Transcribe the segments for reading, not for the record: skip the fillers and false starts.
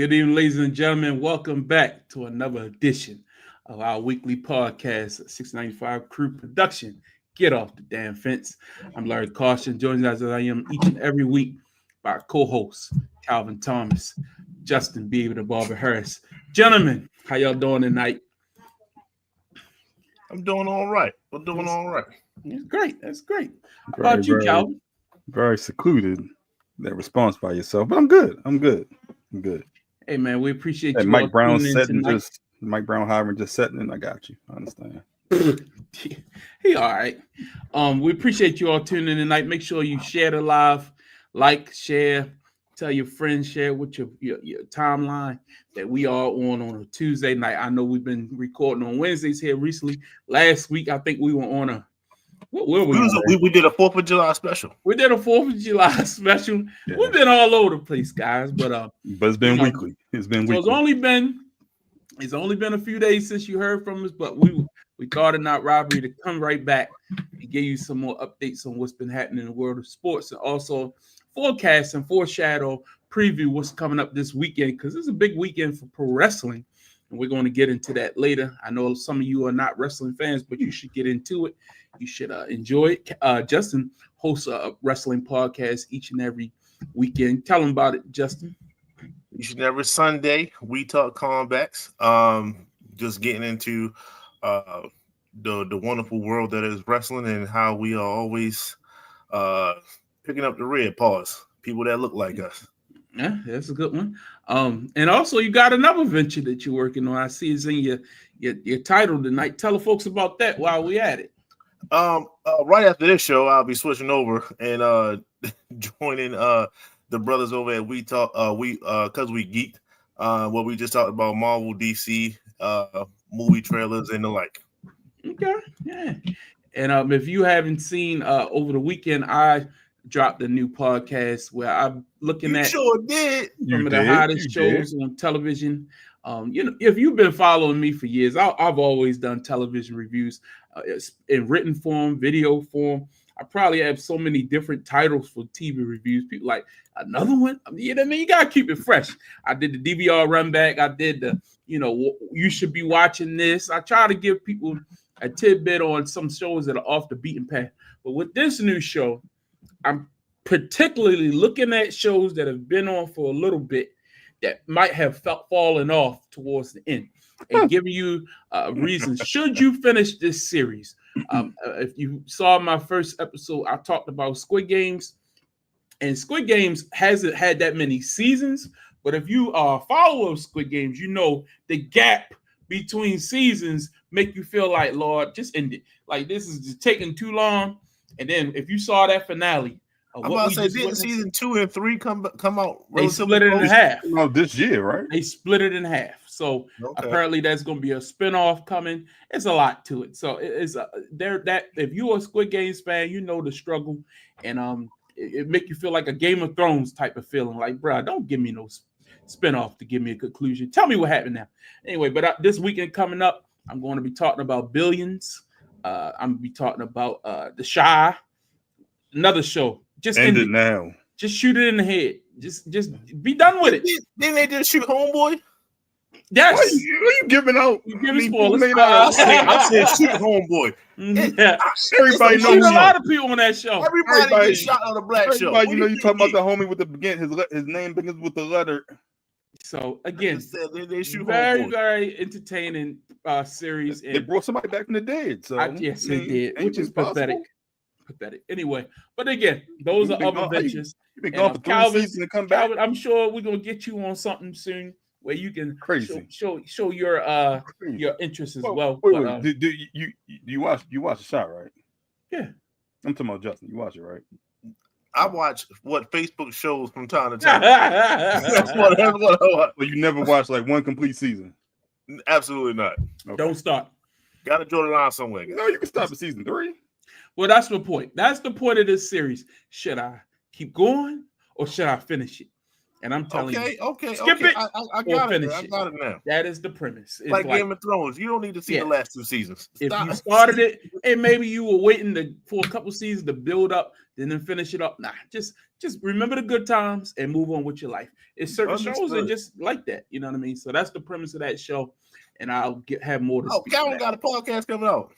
Good evening, ladies and gentlemen. Welcome back to another edition of our weekly podcast, 695 Crew Production. Get off the damn fence. I'm Larry Caution, joined as I am each and every week by our co-hosts, Calvin Thomas, Justin Beaver, and Barbara Harris. Gentlemen, how y'all doing tonight? I'm doing all right. We're doing all right. That's great. That's great. How about you, Calvin? Very secluded, that response by yourself, but I'm good. I'm good. Hey, man, we appreciate and you. Mike Brown setting Mike Brown Hiram just setting in. I got you. I understand. He all right. We appreciate you all tuning in tonight. Make sure you share the live, like, share, tell your friends, share with your timeline that we are on a Tuesday night. I know we've been recording on Wednesdays here recently. Last week, I think we were on a we did a 4th of July special. We did a 4th of July special. Yeah. We've been all over the place, guys, but it's been weekly. It's been weekly. It's only been a few days since you heard from us, but we thought it not robbery to come right back and give you some more updates on what's been happening in the world of sports, and also forecast and foreshadow preview what's coming up this weekend, because it's a big weekend for pro wrestling, and we're going to get into that later. I know some of you are not wrestling fans, but you should get into it. You should enjoy it. Justin hosts a wrestling podcast each and every weekend. Tell them about it, Justin. Each and every Sunday, we talk comebacks. Just getting into the wonderful world that is wrestling and how we are always picking up the red paws, people that look like us. Yeah, that's a good one. And also, you got another venture that you're working on. I see it's in your title tonight. Tell the folks about that while we at it. Right after this show, I'll be switching over and joining the brothers over at We Talk Cause We Geek, where we just talked about Marvel, DC, movie trailers and the like. Okay, yeah. And if you haven't seen over the weekend, I dropped a new podcast where I'm looking at some of the hottest shows on television. If you've been following me for years, I've always done television reviews in written form, video form. I probably have so many different titles for TV reviews. People like another one. You know what I mean? You gotta keep it fresh. I did the DVR run back. I did the, you should be watching this. I try to give people a tidbit on some shows that are off the beaten path. But with this new show, I'm particularly looking at shows that have been on for a little bit that might have fallen off towards the end, and giving you reasons should you finish this series. If you saw my first episode, I talked about Squid Games, and Squid Games hasn't had that many seasons, but if you are a follower of Squid Games, you know the gap between seasons make you feel like, Lord, just end it. Like, this is just taking too long. And then if you saw that finale, I'm about to say, didn't season 2 and 3 come out? They split it in half. No, this year, right? They split it in half. So apparently that's going to be a spinoff coming. It's a lot to it. So it's that if you're a Squid Games fan, you know the struggle, and it make you feel like a Game of Thrones type of feeling. Like, bro, don't give me no spinoff to give me a conclusion. Tell me what happened now. Anyway, but this weekend coming up, I'm going to be talking about Billions. I'm going to be talking about The Chi, another show. Just end it now. Just shoot it in the head. Just be done with it. Didn't they just shoot Homeboy? Yes. What are you giving out? You giving spoilers. I said shoot Homeboy. Yeah. Everybody knows a lot of people on that show. Everybody gets shot on the black show. You talking about the homie with his name begins with the letter. So again, they shoot very, Homeboy. very entertaining series. They brought somebody back from the dead. So yes, they did, which is pathetic. Anyway, but again, those are other ventures. You've been gone for 3 seasons and come back. Calvin, I'm sure we're gonna get you on something soon where you can show your interest as well. Wait. Do you watch the shot, right? Yeah. I'm talking about Justin. You watch it, right? I watch what Facebook shows from time to time. That's what I watch. But you never watched like one complete season? Absolutely not. Okay. Don't start. Gotta draw the line somewhere. No, you can stop at season 3. Well, that's the point. That's the point of this series. Should I keep going or should I finish it? And I'm telling you, skip it. I got it. I got it now. That is the premise. It's like Game of Thrones. You don't need to see the last 2 seasons. If you started it and maybe you were waiting for a couple seasons to build up, then finish it up. Nah, just just remember the good times and move on with your life. It's certain shows that just like that. You know what I mean? So that's the premise of that show. And I'll have more to speak. Calvin got a podcast coming out.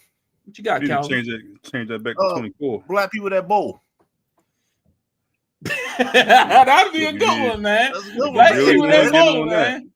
What you got, Calvin? Change that back to 24. Black people that bowl. That'd be a good one, man. Black people that bowl, man.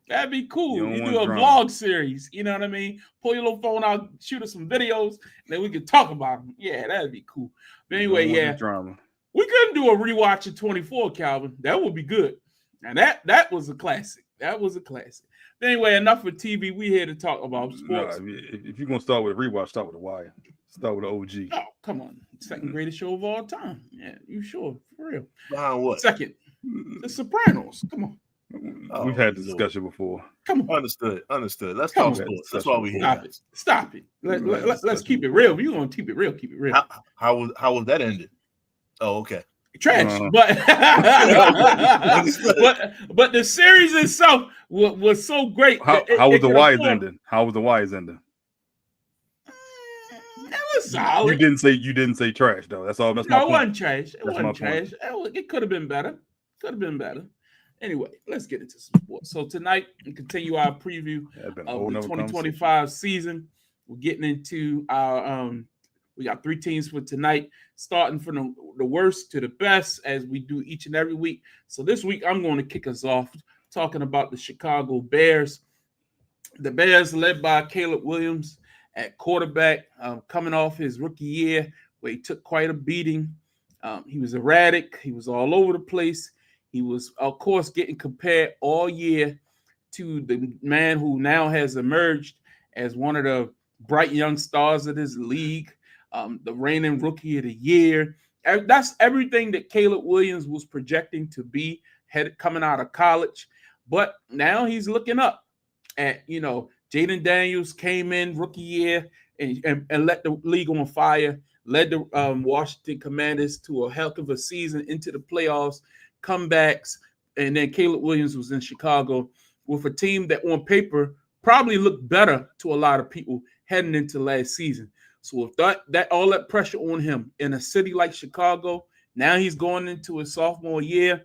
That'd be cool. You do a vlog series. You know what I mean? Pull your little phone out, shoot us some videos, and then we can talk about them. Yeah, that'd be cool. But anyway, drama. We couldn't do a rewatch of 24, Calvin. That would be good. And that was a classic. That was a classic. But anyway, enough of TV. We here to talk about sports. Nah, if you're gonna start with a rewatch, start with The Wire. Start with the OG. Oh, come on. Second greatest show of all time. Yeah, you sure? For real. Behind what? Second. The Sopranos. Come on. We've had this discussion before. Come on. Understood. Let's talk sports. That's why we here. Stop it. Let's keep it real. If you want to keep it real, keep it real. How was that ended? Oh, okay. Trash, but the series itself was so great. How was The Wire's ending? How was The Wire's ending? It was solid. You didn't say trash though. That's all. That's my point. It wasn't trash. It wasn't trash. It could have been better. Anyway, let's get into some sports. So tonight we continue our preview of the 2025 season. We're getting into our we got 3 teams for tonight, starting from the worst to the best, as we do each and every week. So this week, I'm going to kick us off talking about the Chicago Bears. The Bears, led by Caleb Williams at quarterback, coming off his rookie year, where he took quite a beating. He was erratic. He was all over the place. He was, of course, getting compared all year to the man who now has emerged as one of the bright young stars of this league. The reigning rookie of the year. That's everything that Caleb Williams was projecting to be coming out of college. But now he's looking up at, Jaden Daniels came in rookie year and let the league on fire, led the Washington Commanders to a heck of a season into the playoffs, comebacks. And then Caleb Williams was in Chicago with a team that on paper probably looked better to a lot of people heading into last season. So with that all that pressure on him in a city like Chicago, now he's going into his sophomore year.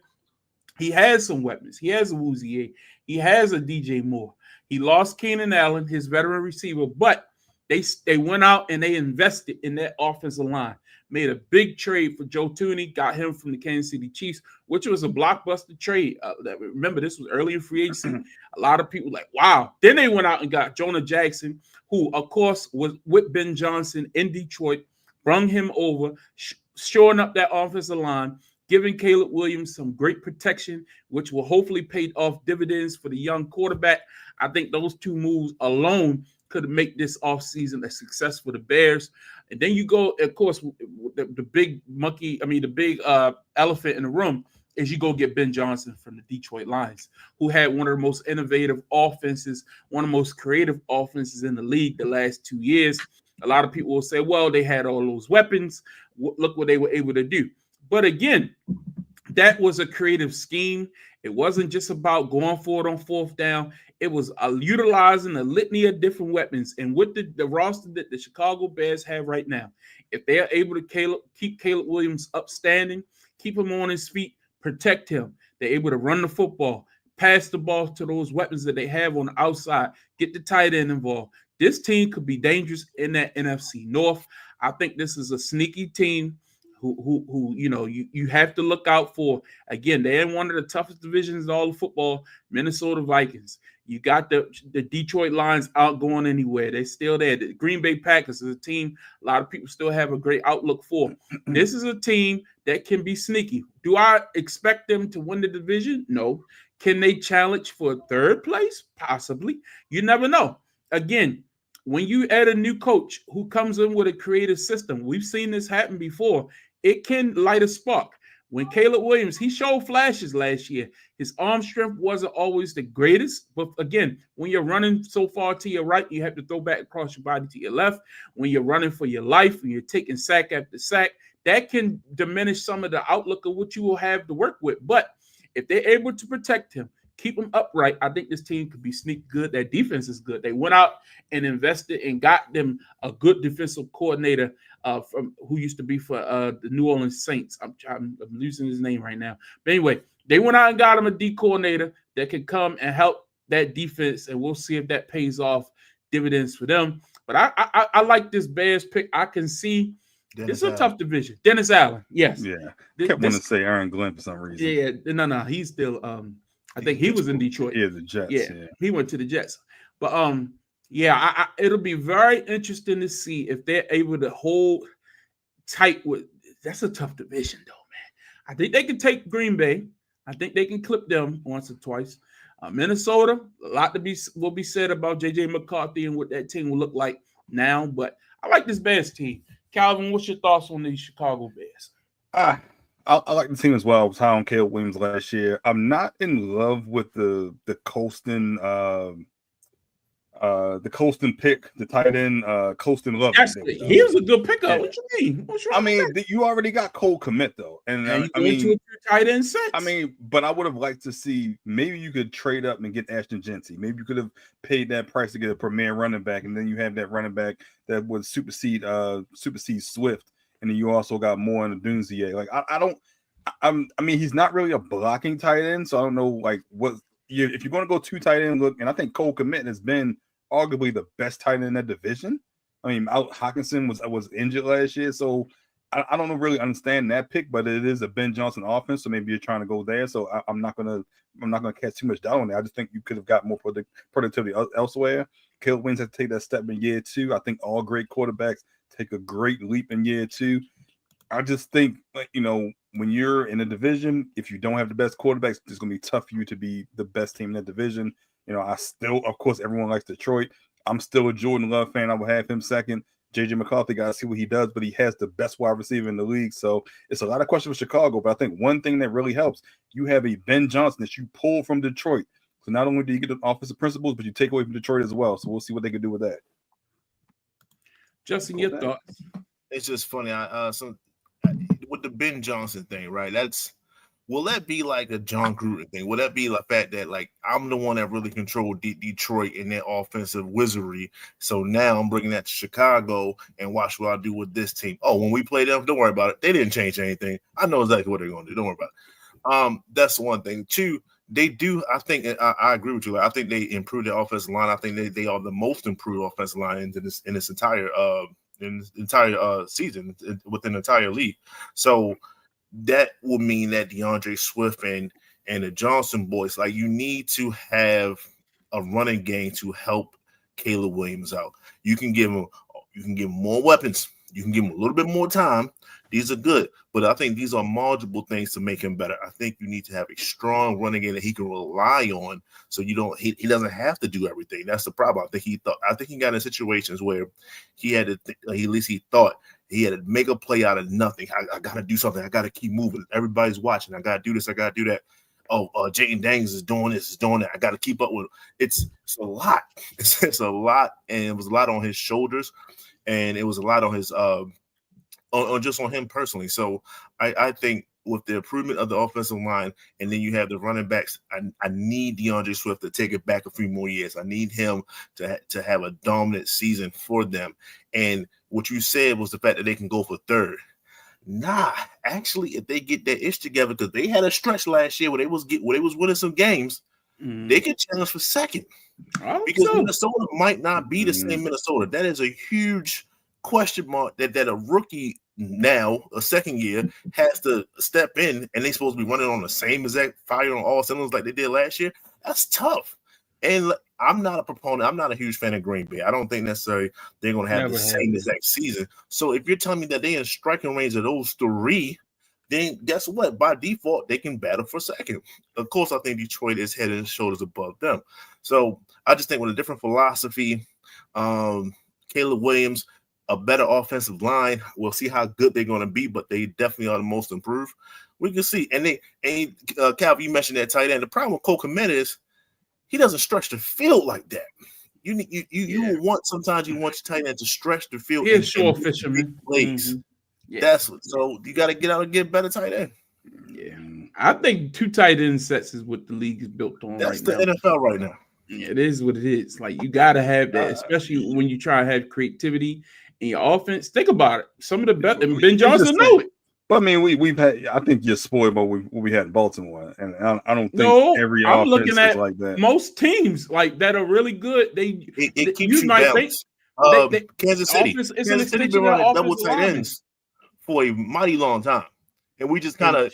He has some weapons. He has a Woozier. He has a DJ Moore. He lost Keenan Allen, his veteran receiver, but they went out and they invested in that offensive line. Made a big trade for Joe Thuney, got him from the Kansas City Chiefs, which was a blockbuster trade. Remember, this was early in free agency. A lot of people like, wow. Then they went out and got Jonah Jackson, who, of course, was with Ben Johnson in Detroit, brung him over, shoring up that offensive line, giving Caleb Williams some great protection, which will hopefully pay off dividends for the young quarterback. I think those 2 moves alone could make this offseason a success for the Bears. And then you go, of course, the big elephant in the room is you go get Ben Johnson from the Detroit Lions, who had one of the most innovative offenses, one of the most creative offenses in the league the last 2 years. A lot of people will say, well, they had all those weapons. Look what they were able to do. But again, that was a creative scheme. It wasn't just about going for it on 4th down. It was utilizing a litany of different weapons. And with the roster that the Chicago Bears have right now, if they are able to keep Caleb Williams upstanding, keep him on his feet, protect him, they're able to run the football, pass the ball to those weapons that they have on the outside, get the tight end involved. This team could be dangerous in that NFC North. I think this is a sneaky team who you have to look out for. Again, they're in one of the toughest divisions in all of football, Minnesota Vikings. You got the Detroit Lions out going anywhere. They're still there. The Green Bay Packers is a team a lot of people still have a great outlook for. This is a team that can be sneaky. Do I expect them to win the division? No. Can they challenge for 3rd place? Possibly. You never know. Again, when you add a new coach who comes in with a creative system, we've seen this happen before, it can light a spark. When Caleb Williams, he showed flashes last year. His arm strength wasn't always the greatest. But again, when you're running so far to your right, you have to throw back across your body to your left. When you're running for your life, when you're taking sack after sack, that can diminish some of the outlook of what you will have to work with. But if they're able to protect him, keep them upright, I think this team could be sneaky good. Their defense is good. They went out and invested and got them a good defensive coordinator from who used to be for the New Orleans Saints. I'm losing his name right now. But anyway, they went out and got him a D coordinator that can come and help that defense, and we'll see if that pays off dividends for them. But I like this Bears pick. I can see it's a tough division. Dennis Allen, yes. Yeah. Kept wanting to say Aaron Glenn for some reason. Yeah, no. He's still I think he was in Detroit. Yeah, the Jets. Yeah. He went to the Jets. But it'll be very interesting to see if they're able to hold tight with. That's a tough division, though, man. I think they can take Green Bay. I think they can clip them once or twice. Minnesota, a lot will be said about J.J. McCarthy and what that team will look like now. But I like this Bears team. Calvin, what's your thoughts on these Chicago Bears? I like the team as well. I was high on Caleb Williams last year. I'm not in love with the Colston pick, the tight end, Colston Love. He was a good pickup. Yeah. What you mean? I mean, you already got Cole Kmet though, and I mean, tight end sets. I mean, but I would have liked to see maybe you could trade up and get Ashton Genty. Maybe you could have paid that price to get a premier running back, and then you have that running back that would supersede Swift, and then you also got more in the Dunzier. Like I mean, he's not really a blocking tight end, so I don't know like if you're going to go two tight end look, and I think Cole Kmet has been arguably the best tight end in that division. I mean, Hawkinson was injured last year, so I don't really understand that pick. But it is a Ben Johnson offense, so maybe you're trying to go there. So I'm not gonna cast too much doubt on it. I just think you could have got more productivity elsewhere. Caleb Williams had to take that step in year 2. I think all great quarterbacks take a great leap in year 2. I just think, when you're in a division, if you don't have the best quarterbacks, it's going to be tough for you to be the best team in that division. I still, of course, everyone likes Detroit. I'm still a Jordan Love fan. I would have him second. J.J. McCarthy, got to see what he does, but he has the best wide receiver in the league. So it's a lot of questions for Chicago, but I think one thing that really helps, you have a Ben Johnson that you pull from Detroit. So not only do you get the offensive principles, but you take away from Detroit as well. So we'll see what they can do with that. Justin, your thoughts? It's just funny. With the Ben Johnson thing, right? Will that be like a John Gruden thing? Will that be the fact that like I'm the one that really controlled Detroit in their offensive wizardry? So now I'm bringing that to Chicago and watch what I do with this team. Oh, when we play them, don't worry about it. They didn't change anything. I know exactly what they're going to do. Don't worry about it. That's one thing. Two, they do. I think I agree with you. I think they improved their offensive line. I think they are the most improved offensive line in this entire season within the entire league. So that will mean that DeAndre Swift and the Johnson boys, like you need to have a running game to help Caleb Williams out. You can give him more weapons. You can give him a little bit more time. These are good, but I think these are multiple things to make him better. I think you need to have a strong running game that he can rely on, so he doesn't have to do everything. That's the problem. I think he got in situations where he had to. At least he thought he had to make a play out of nothing. I got to do something. I got to keep moving. Everybody's watching. I got to do this. I got to do that. Oh, Jaden Daniels is doing this, is doing that. I got to keep up with him. It's a lot. It's a lot, and it was a lot on his shoulders, and it was a lot on his just on him personally. So I think with the improvement of the offensive line, and then you have the running backs, I need DeAndre Swift to take it back a few more years. I need him to have a dominant season for them. And what you said was the fact that they can go for third. Nah, actually, if they get their ish together, because they had a stretch last year where they was winning some games, they could challenge for second. Because Minnesota might not be the same Minnesota. That is a huge question mark that a rookie now, a second year, has to step in, and they're supposed to be running on the same exact fire on all cylinders like they did last year. That's tough. And I'm not a proponent. I'm not a huge fan of Green Bay. I don't think necessarily they're going to have the same exact season. So if you're telling me that they're in striking range of those three, then guess what? By default, they can battle for second. Of course, I think Detroit is head and shoulders above them. So I just think with a different philosophy, Caleb Williams, a better offensive line. We'll see how good they're going to be, but they definitely are the most improved. We can see. And Calvin, you mentioned that tight end. The problem with Cole Kmet is he doesn't stretch the field like that. You want your tight end to stretch the field. He's a short fisherman. Plays. Mm-hmm. Yeah. So you got to get out and get better tight end. Yeah, I think 2 tight end sets is what the league is built on. That's right the now. NFL right now. It is what it is. Like you got to have that, especially when you try to have creativity in your offense. Think about it. Some of the best, and Ben Johnson know it. But I mean, we've had. I think you're spoiled by what we had in Baltimore, and I don't think No, every I'm offense looking is at like that. most teams like that are really good. It keeps you you might balanced. Kansas City. Kansas City been running double tight ends for a mighty long time, and we just kind of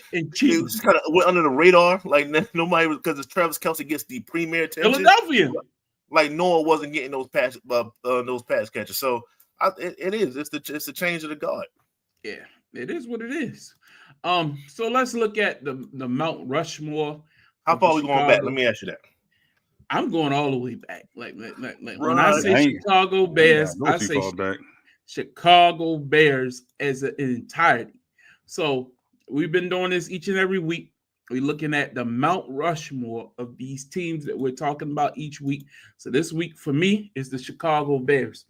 went under the radar, like nobody, because Travis Kelce gets the premier attention. Philadelphia, like Noah wasn't getting those pass catches. So it's the change of the guard. Yeah, it is what it is. So let's look at the Mount Rushmore. How far are we going back? Let me ask you that. I'm going all the way back. Like when I say Chicago Bears, I say Chicago Bears as an entirety. So we've been doing this each and every week. We're looking at the Mount Rushmore of these teams that we're talking about each week. So this week for me is the Chicago Bears.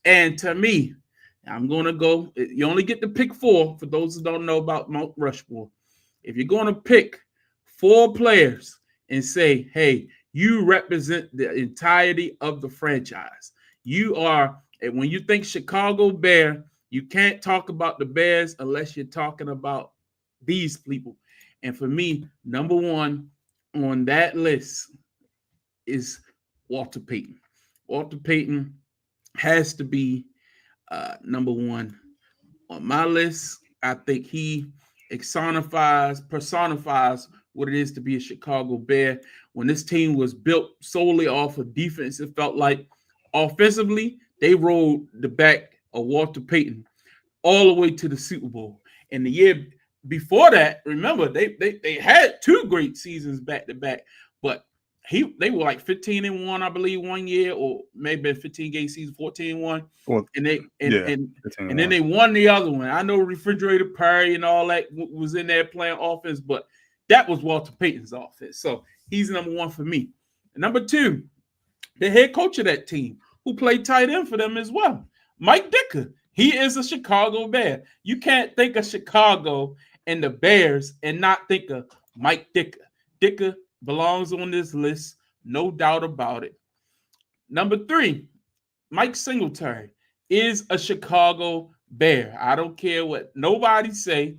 And to me, I'm going to go. You only get to pick 4 for those who don't know about Mount Rushmore. If you're going to pick 4 players and say, hey, you represent the entirety of the franchise. You are, and when you think Chicago Bear, you can't talk about the Bears unless you're talking about these people. And for me, number 1 on that list is Walter Payton. Walter Payton has to be number 1 on my list. I think he personifies what it is to be a Chicago Bear. When this team was built solely off of defense, it felt like offensively, they rolled the back of Walter Payton all the way to the Super Bowl. And the year before that, remember, they had 2 great seasons back to back, but they were like 15-1, I believe, one year, or maybe a 15-game season, 14-1. And then they won the other one. I know Refrigerator Perry and all that was in there playing offense, but that was Walter Payton's offense. So he's number 1 for me. And number 2, the head coach of that team, who played tight end for them as well, Mike Ditka. He is a Chicago Bear. You can't think of Chicago and the Bears and not think of Mike Ditka. Ditka belongs on this list, no doubt about it. Number 3, Mike Singletary is a Chicago Bear. I don't care what nobody say.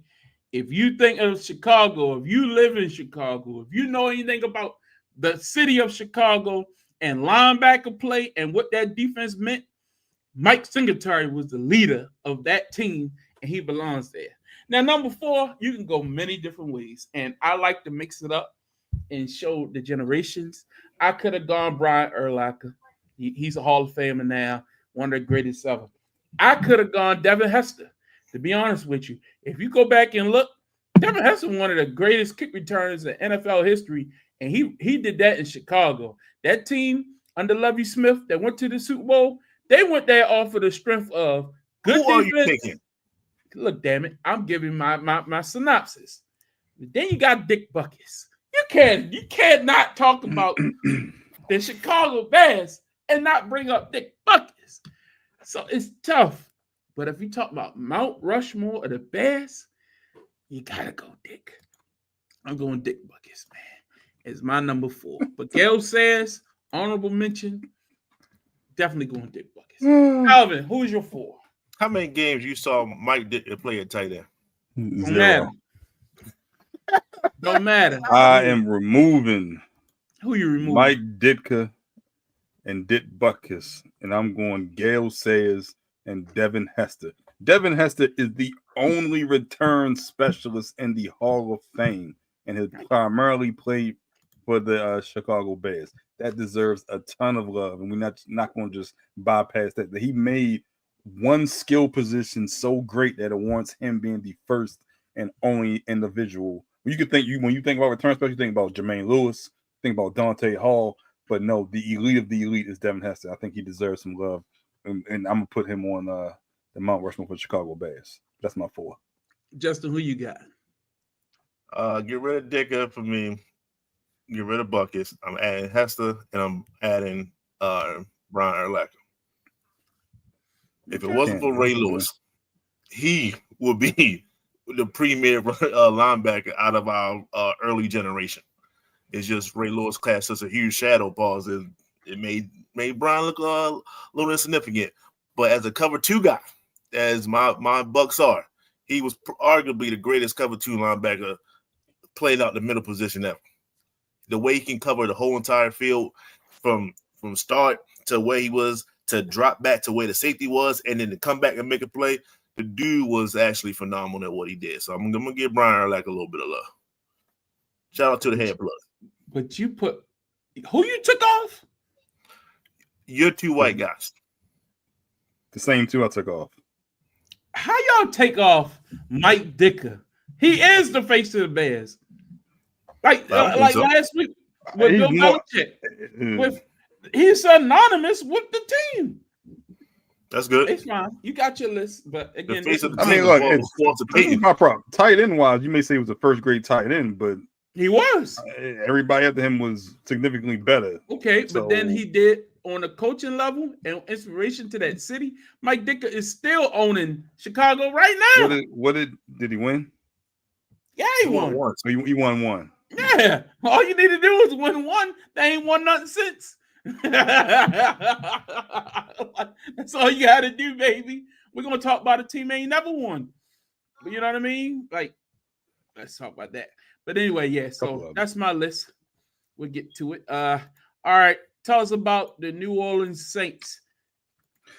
If you think of Chicago, if you live in Chicago, if you know anything about the city of Chicago and linebacker play and what that defense meant, Mike Singletary was the leader of that team, and he belongs there. Now, number 4, you can go many different ways, and I like to mix it up and show the generations. I could have gone Brian Urlacher. He's a Hall of Famer now, one of the greatest ever. I could have gone Devin Hester. To be honest with you, if you go back and look, Devin Hester was one of the greatest kick returners in NFL history, and he did that in Chicago. That team under Lovie Smith that went to the Super Bowl, they went there off of the strength of good defense. Who are you picking? Look, damn it, I'm giving my synopsis. Then you got Dick Butkus. You cannot talk about the Chicago Bears and not bring up Dick Butkus. So it's tough. But if you talk about Mount Rushmore of the Bears, you gotta go Dick. I'm going Dick Butkus, man. It's my number 4. But Gail says, honorable mention, definitely going Dick Butkus. Alvin, who's your 4? How many games you saw Mike Ditka play at tight end? 0. Don't matter. I am removing. Who you removing? Mike Ditka and Dick Butkus, and I'm going Gale Sayers and Devin Hester. Devin Hester is the only return specialist in the Hall of Fame and has primarily played for the Chicago Bears. That deserves a ton of love, and we're not going to just bypass that. He made one skill position so great that it warrants him being the first and only individual. When you think about return special, you think about Jermaine Lewis, think about Dante Hall, but no, the elite of the elite is Devin Hester. I think he deserves some love, and I'm gonna put him on the Mount Rushmore for Chicago Bears. That's my 4. Justin, who you got? Get rid of Ditka for me. Get rid of Butkus. I'm adding Hester, and I'm adding Brian Urlacher. If it wasn't for Ray Lewis, he would be the premier linebacker out of our early generation. It's just Ray Lewis cast such a huge shadow pause, and it made Brian look a little insignificant. But as a cover 2 guy, as my Bucks are, he was arguably the greatest cover 2 linebacker playing out the middle position ever. The way he can cover the whole entire field from start to where he was, to drop back to where the safety was, and then to come back and make a play, the dude was actually phenomenal at what he did. So I'm gonna give Brian Urlacher a little bit of love. Shout out to the head plug. But you put who you took off? You're 2 white guys. The same 2 I took off. How y'all take off Mike Dicker? He is the face of the Bears. Like last week with Bill Belichick. He's synonymous with the team. That's good. It's fine. You got your list, but again, look, it's my problem. Tight end wise, you may say he was the first great tight end, but he was. Everybody after him was significantly better. Okay, but then he did on a coaching level and inspiration to that city. Mike Dicker is still owning Chicago right now. Did he win? Yeah, he won once. So he won 1. Yeah, all you need to do is win 1. They ain't won nothing since. That's all you got to do, baby. We're gonna talk about a team ain't never won. But you know what I mean? Like, let's talk about that. But anyway, yeah. So that's my list. We'll get to it. All right. Tell us about the New Orleans Saints.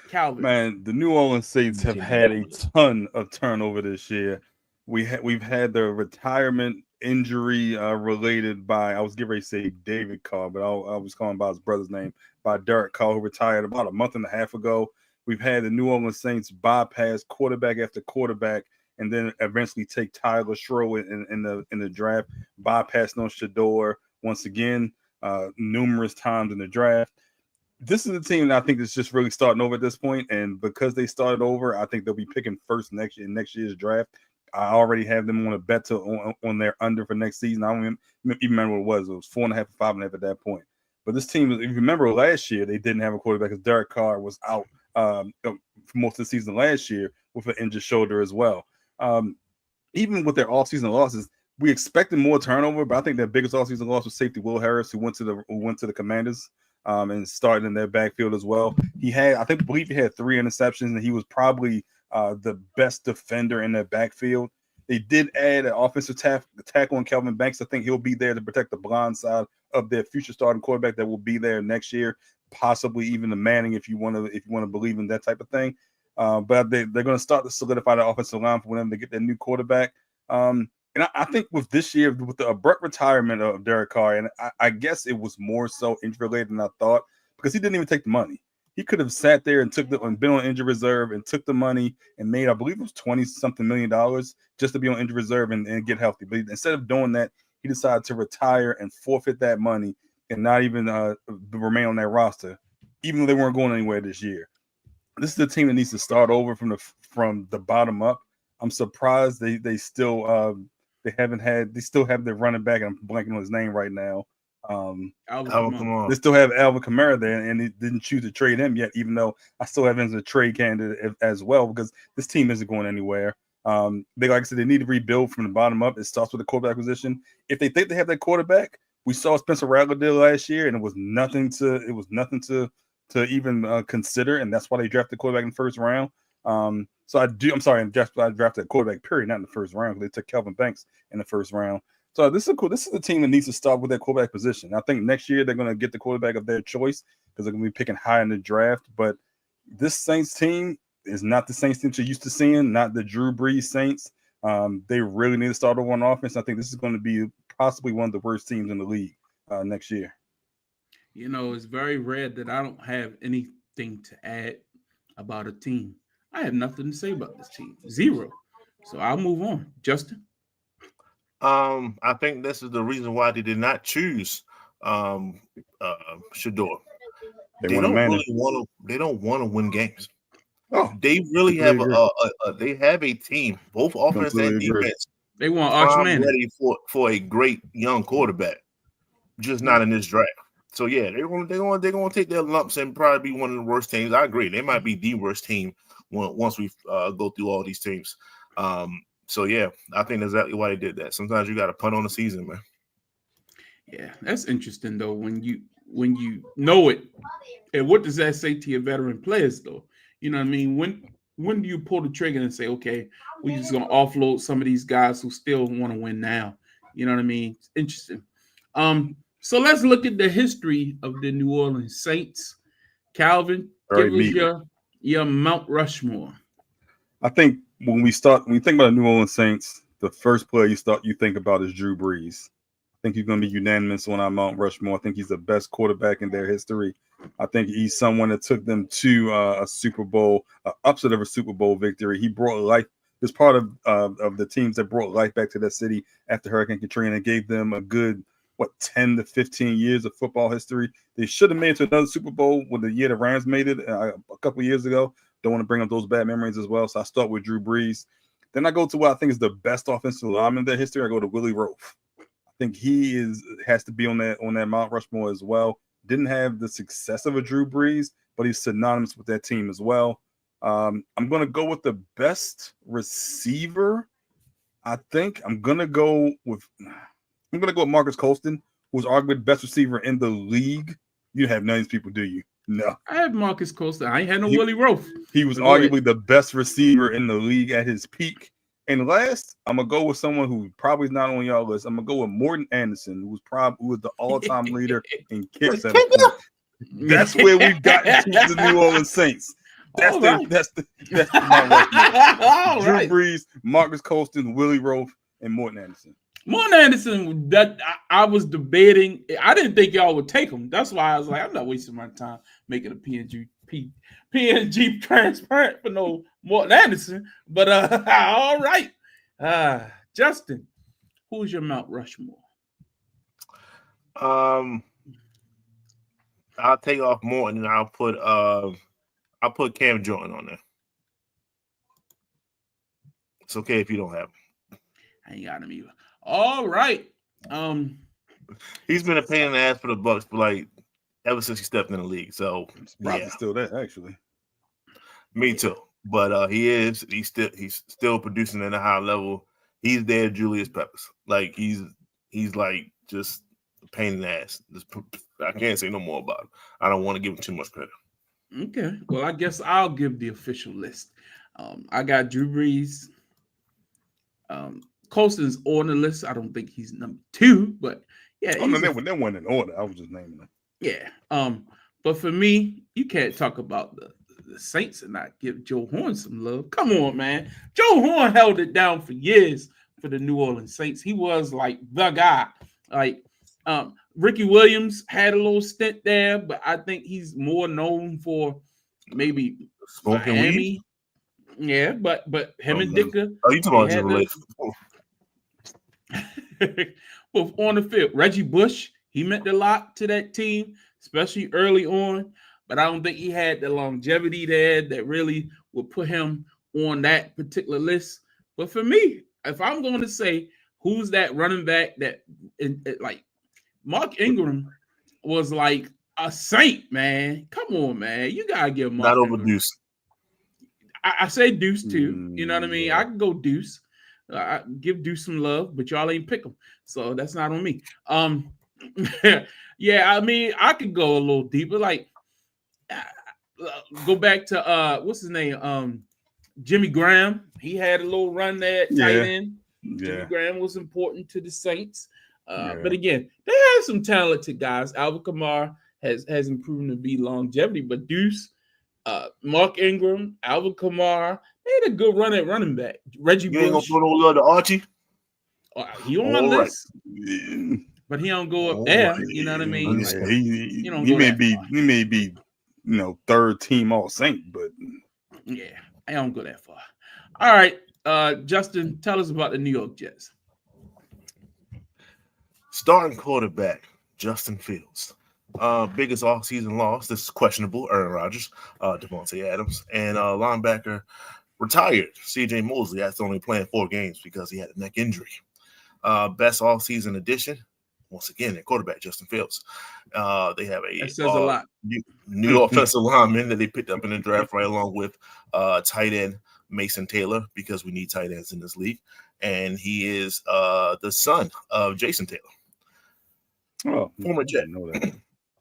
Calvin. Man, the New Orleans Saints have had a ton of turnover this year. We've had the retirement injury related by, I was getting ready to say David Carr, but I was calling by his brother's name, by Derek Carr, who retired about a month and a half ago. We've had the New Orleans Saints bypass quarterback after quarterback, and then eventually take Tyler Schroeder in the draft, bypassing on Shador once again numerous times in the draft. This is a team that I think is just really starting over at this point, and because they started over, I think they'll be picking first next year's draft. I already have them on a bet on their under for next season. I don't even remember what it was. It was 4.5 or 5.5 at that point. But this team, if you remember last year, they didn't have a quarterback because Derek Carr was out for most of the season last year with an injured shoulder as well. Even with their offseason losses, we expected more turnover, but I think their biggest offseason loss was safety Will Harris, who went to the Commanders and started in their backfield as well. I believe he had 3 interceptions, and he was probably the best defender in their backfield. They did add an offensive tackle on Kelvin Banks. I think he'll be there to protect the blind side of their future starting quarterback that will be there next year, possibly even the Manning if you want to believe in that type of thing. But they're going to start to solidify the offensive line for them to get their new quarterback. And I think with this year, with the abrupt retirement of Derek Carr, and I guess it was more so injury-related than I thought, because he didn't even take the money. He could have sat there and been on injury reserve and took the money and made, I believe it was $20-something million just to be on injury reserve and get healthy. But instead of doing that, he decided to retire and forfeit that money and not even remain on that roster, even though they weren't going anywhere this year. This is the team that needs to start over from the bottom up. I'm surprised they still they still have their running back, and I'm blanking on his name right now. Alvin Kamara. They still have Alvin Kamara there, and they didn't choose to trade him yet, even though I still have him as a trade candidate as well, because this team isn't going anywhere. Like I said, they need to rebuild from the bottom up. It starts with the quarterback position. If they think they have that quarterback, we saw Spencer Rattler did last year, and it was nothing to even consider, and that's why they drafted the quarterback in the first round. I drafted a quarterback, period, not in the first round, because they took Kelvin Banks in the first round. So this is a team that needs to start with that quarterback position. I think next year they're going to get the quarterback of their choice because they're going to be picking high in the draft. But this Saints team is not the Saints team you're used to seeing, not the Drew Brees Saints. They really need to start over on offense. I think this is going to be possibly one of the worst teams in the league next year. You know, it's very rare that I don't have anything to add about a team. I have nothing to say about this team. Zero. So I'll move on. Justin? I think this is the reason why they did not choose Shador. They don't want to win games. Oh, they really have a team, both offense and defense. They want Arch Manning ready for a great young quarterback, just not in this draft. So yeah, they're gonna take their lumps and probably be one of the worst teams. I agree. They might be the worst team once we go through all these teams. So yeah, I think that's exactly why they did that. Sometimes you got to punt on the season, man. Yeah, that's interesting though. When you know it, and what does that say to your veteran players though? You know what I mean? When do you pull the trigger and say, okay, we're just gonna offload some of these guys who still want to win now? You know what I mean? It's interesting. So let's look at the history of the New Orleans Saints. Calvin, give us your Mount Rushmore. I think when you think about the New Orleans Saints, the first player you think about is Drew Brees. I think he's going to be unanimous on our Mount Rushmore. I think he's the best quarterback in their history. I think he's someone that took them to a Super Bowl, upset of a Super Bowl victory. He brought life. This part of the teams that brought life back to that city after Hurricane Katrina, gave them a good 10 to 15 years of football history. They should have made it to another Super Bowl with the year the Rams made it a couple of years ago. Don't want to bring up those bad memories as well. So I start with Drew Brees. Then I go to what I think is the best offensive lineman in their history. I go to Willie Roaf. I think he has to be on that Mount Rushmore as well. Didn't have the success of a Drew Brees, but he's synonymous with that team as well. I'm going to go with the best receiver. I think I'm going to go with Marcus Colston, who's arguably the best receiver in the league. You have none of these people, do you? No. I had Marcus Colston. I ain't had no Willie Roaf. He was arguably the best receiver in the league at his peak. And last, I'm going to go with someone who probably is not on y'all list. I'm going to go with Morton Anderson, who was the all-time leader in kicks. That's where we've gotten to the New Orleans Saints. That's the Drew Brees, Marcus Colston, Willie Roaf, and Morton Anderson. Morton Anderson, that I was debating. I didn't think y'all would take him. That's why I was like, I'm not wasting my time making a PNG transparent for no Morton Anderson. But all right. Justin, who's your Mount Rushmore? I'll take off Morton and I'll put Cam Jordan on there. It's okay if you don't have him. I ain't got him either. All right. He's been a pain in the ass for the Bucks for ever since he stepped in the league. So probably still there, actually. Me too. But he's still producing at a high level. He's there, Julius Peppers. He's just a pain in the ass. I can't say no more about him. I don't want to give him too much credit. Okay. Well, I guess I'll give the official list. I got Drew Brees. Colston's on the list. I don't think he's number 2, but yeah. They went in order. I was just naming them. Yeah. But for me, you can't talk about the Saints and not give Joe Horn some love. Come on, man. Joe Horn held it down for years for the New Orleans Saints. He was the guy. Ricky Williams had a little stint there, but I think he's more known for maybe Smoking Miami. Weed? Yeah, but him and Dicker. Oh, you talking about relationship? Well, on the field, Reggie Bush, he meant a lot to that team, especially early on. But I don't think he had the longevity there that really would put him on that particular list. But for me, if I'm going to say who's that running back that, Mark Ingram was like a saint, man. Come on, man. You got to give Mark Not over Ingram. Deuce. I say Deuce too. You know what I mean? I can go Deuce. I give Deuce some love, but y'all ain't pick him. So that's not on me. Yeah, I mean, I could go a little deeper. Go back to what's his name? Jimmy Graham. He had a little run there at tight end. Yeah. Jimmy Graham was important to the Saints. But again, they have some talented guys. Alvin Kamara hasn't proven to be longevity, but Deuce, Mark Ingram, Alvin Kamara, they had a good run at running back. Reggie Bush. You ain't gonna put no love to Archie? He on my list. But he don't go up there. You know what I mean? He may be, third team all Saint, but yeah, I don't go that far. All right, Justin, tell us about the New York Jets. Starting quarterback Justin Fields. Biggest offseason loss. This is questionable. Aaron Rodgers, Devontae Adams, and linebacker retired C.J. Mosley. That's only playing 4 games because he had a neck injury. Best offseason addition. Once again, their quarterback Justin Fields. They have a a lot. New offensive lineman that they picked up in the draft right along with tight end Mason Taylor, because we need tight ends in this league. And he is the son of Jason Taylor. Oh, former Jet. Know that.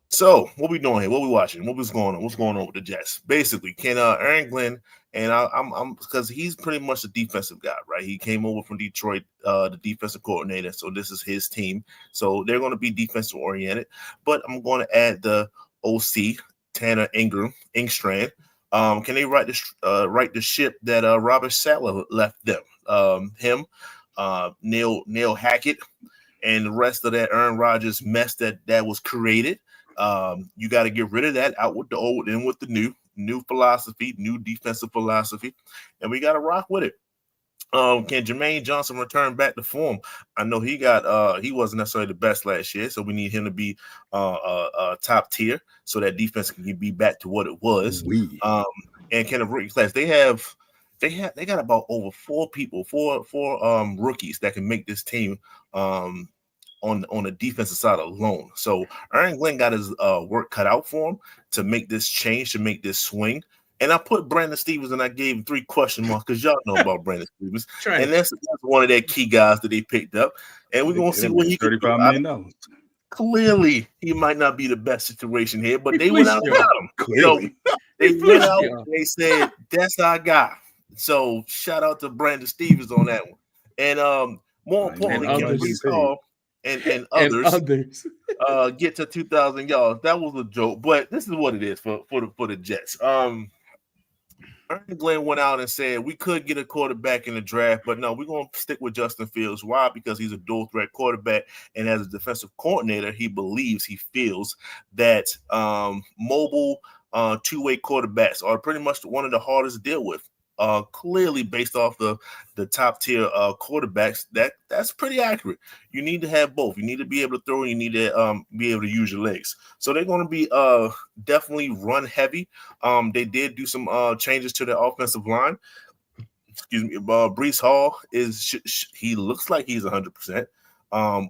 So what we doing here? What we watching? What's going on? What's going on with the Jets? Basically, can Aaron Glenn, and I'm because he's pretty much a defensive guy, right? He came over from Detroit, the defensive coordinator. So this is his team. So they're going to be defensive oriented. But I'm going to add the OC, Tanner Engstrand. Can they right the ship that Robert Saleh left them? Him, Neil Hackett, and the rest of that Aaron Rodgers mess that was created. You got to get rid of that, out with the old, in with the new philosophy, new defensive philosophy, and we got to rock with it. Can Jermaine Johnson return back to form? I know he wasn't necessarily the best last year, so we need him to be top tier so that defense can be back to what it was. And can the rookie class, they got about over four rookies that can make this team on the defensive side alone. So Aaron Glenn got his work cut out for him to make this change, to make this swing. And I put Brandon Stevens and I gave him 3 question marks because y'all know about Brandon Stevens. Right. And that's one of their key guys that they picked up. And we're going to see what he can do. $35 million. Clearly, he might not be the best situation here, but they went out and got him. Clearly. So they went out and they said, that's our guy. So shout out to Brandon Stevens on that one. And more importantly, can we saw and others get to 2,000 yards. That was a joke, but this is what it is for the Jets. Aaron Glenn went out and said we could get a quarterback in the draft, but no, we're going to stick with Justin Fields. Why? Because he's a dual threat quarterback, and as a defensive coordinator, he feels that mobile two-way quarterbacks are pretty much one of the hardest to deal with. Clearly based off the top tier quarterbacks, that's pretty accurate. You need to have both. You need to be able to throw, and you need to be able to use your legs. So they're going to be definitely run heavy. They did do some changes to the offensive line. Excuse me. Breece Hall he looks like he's 100%.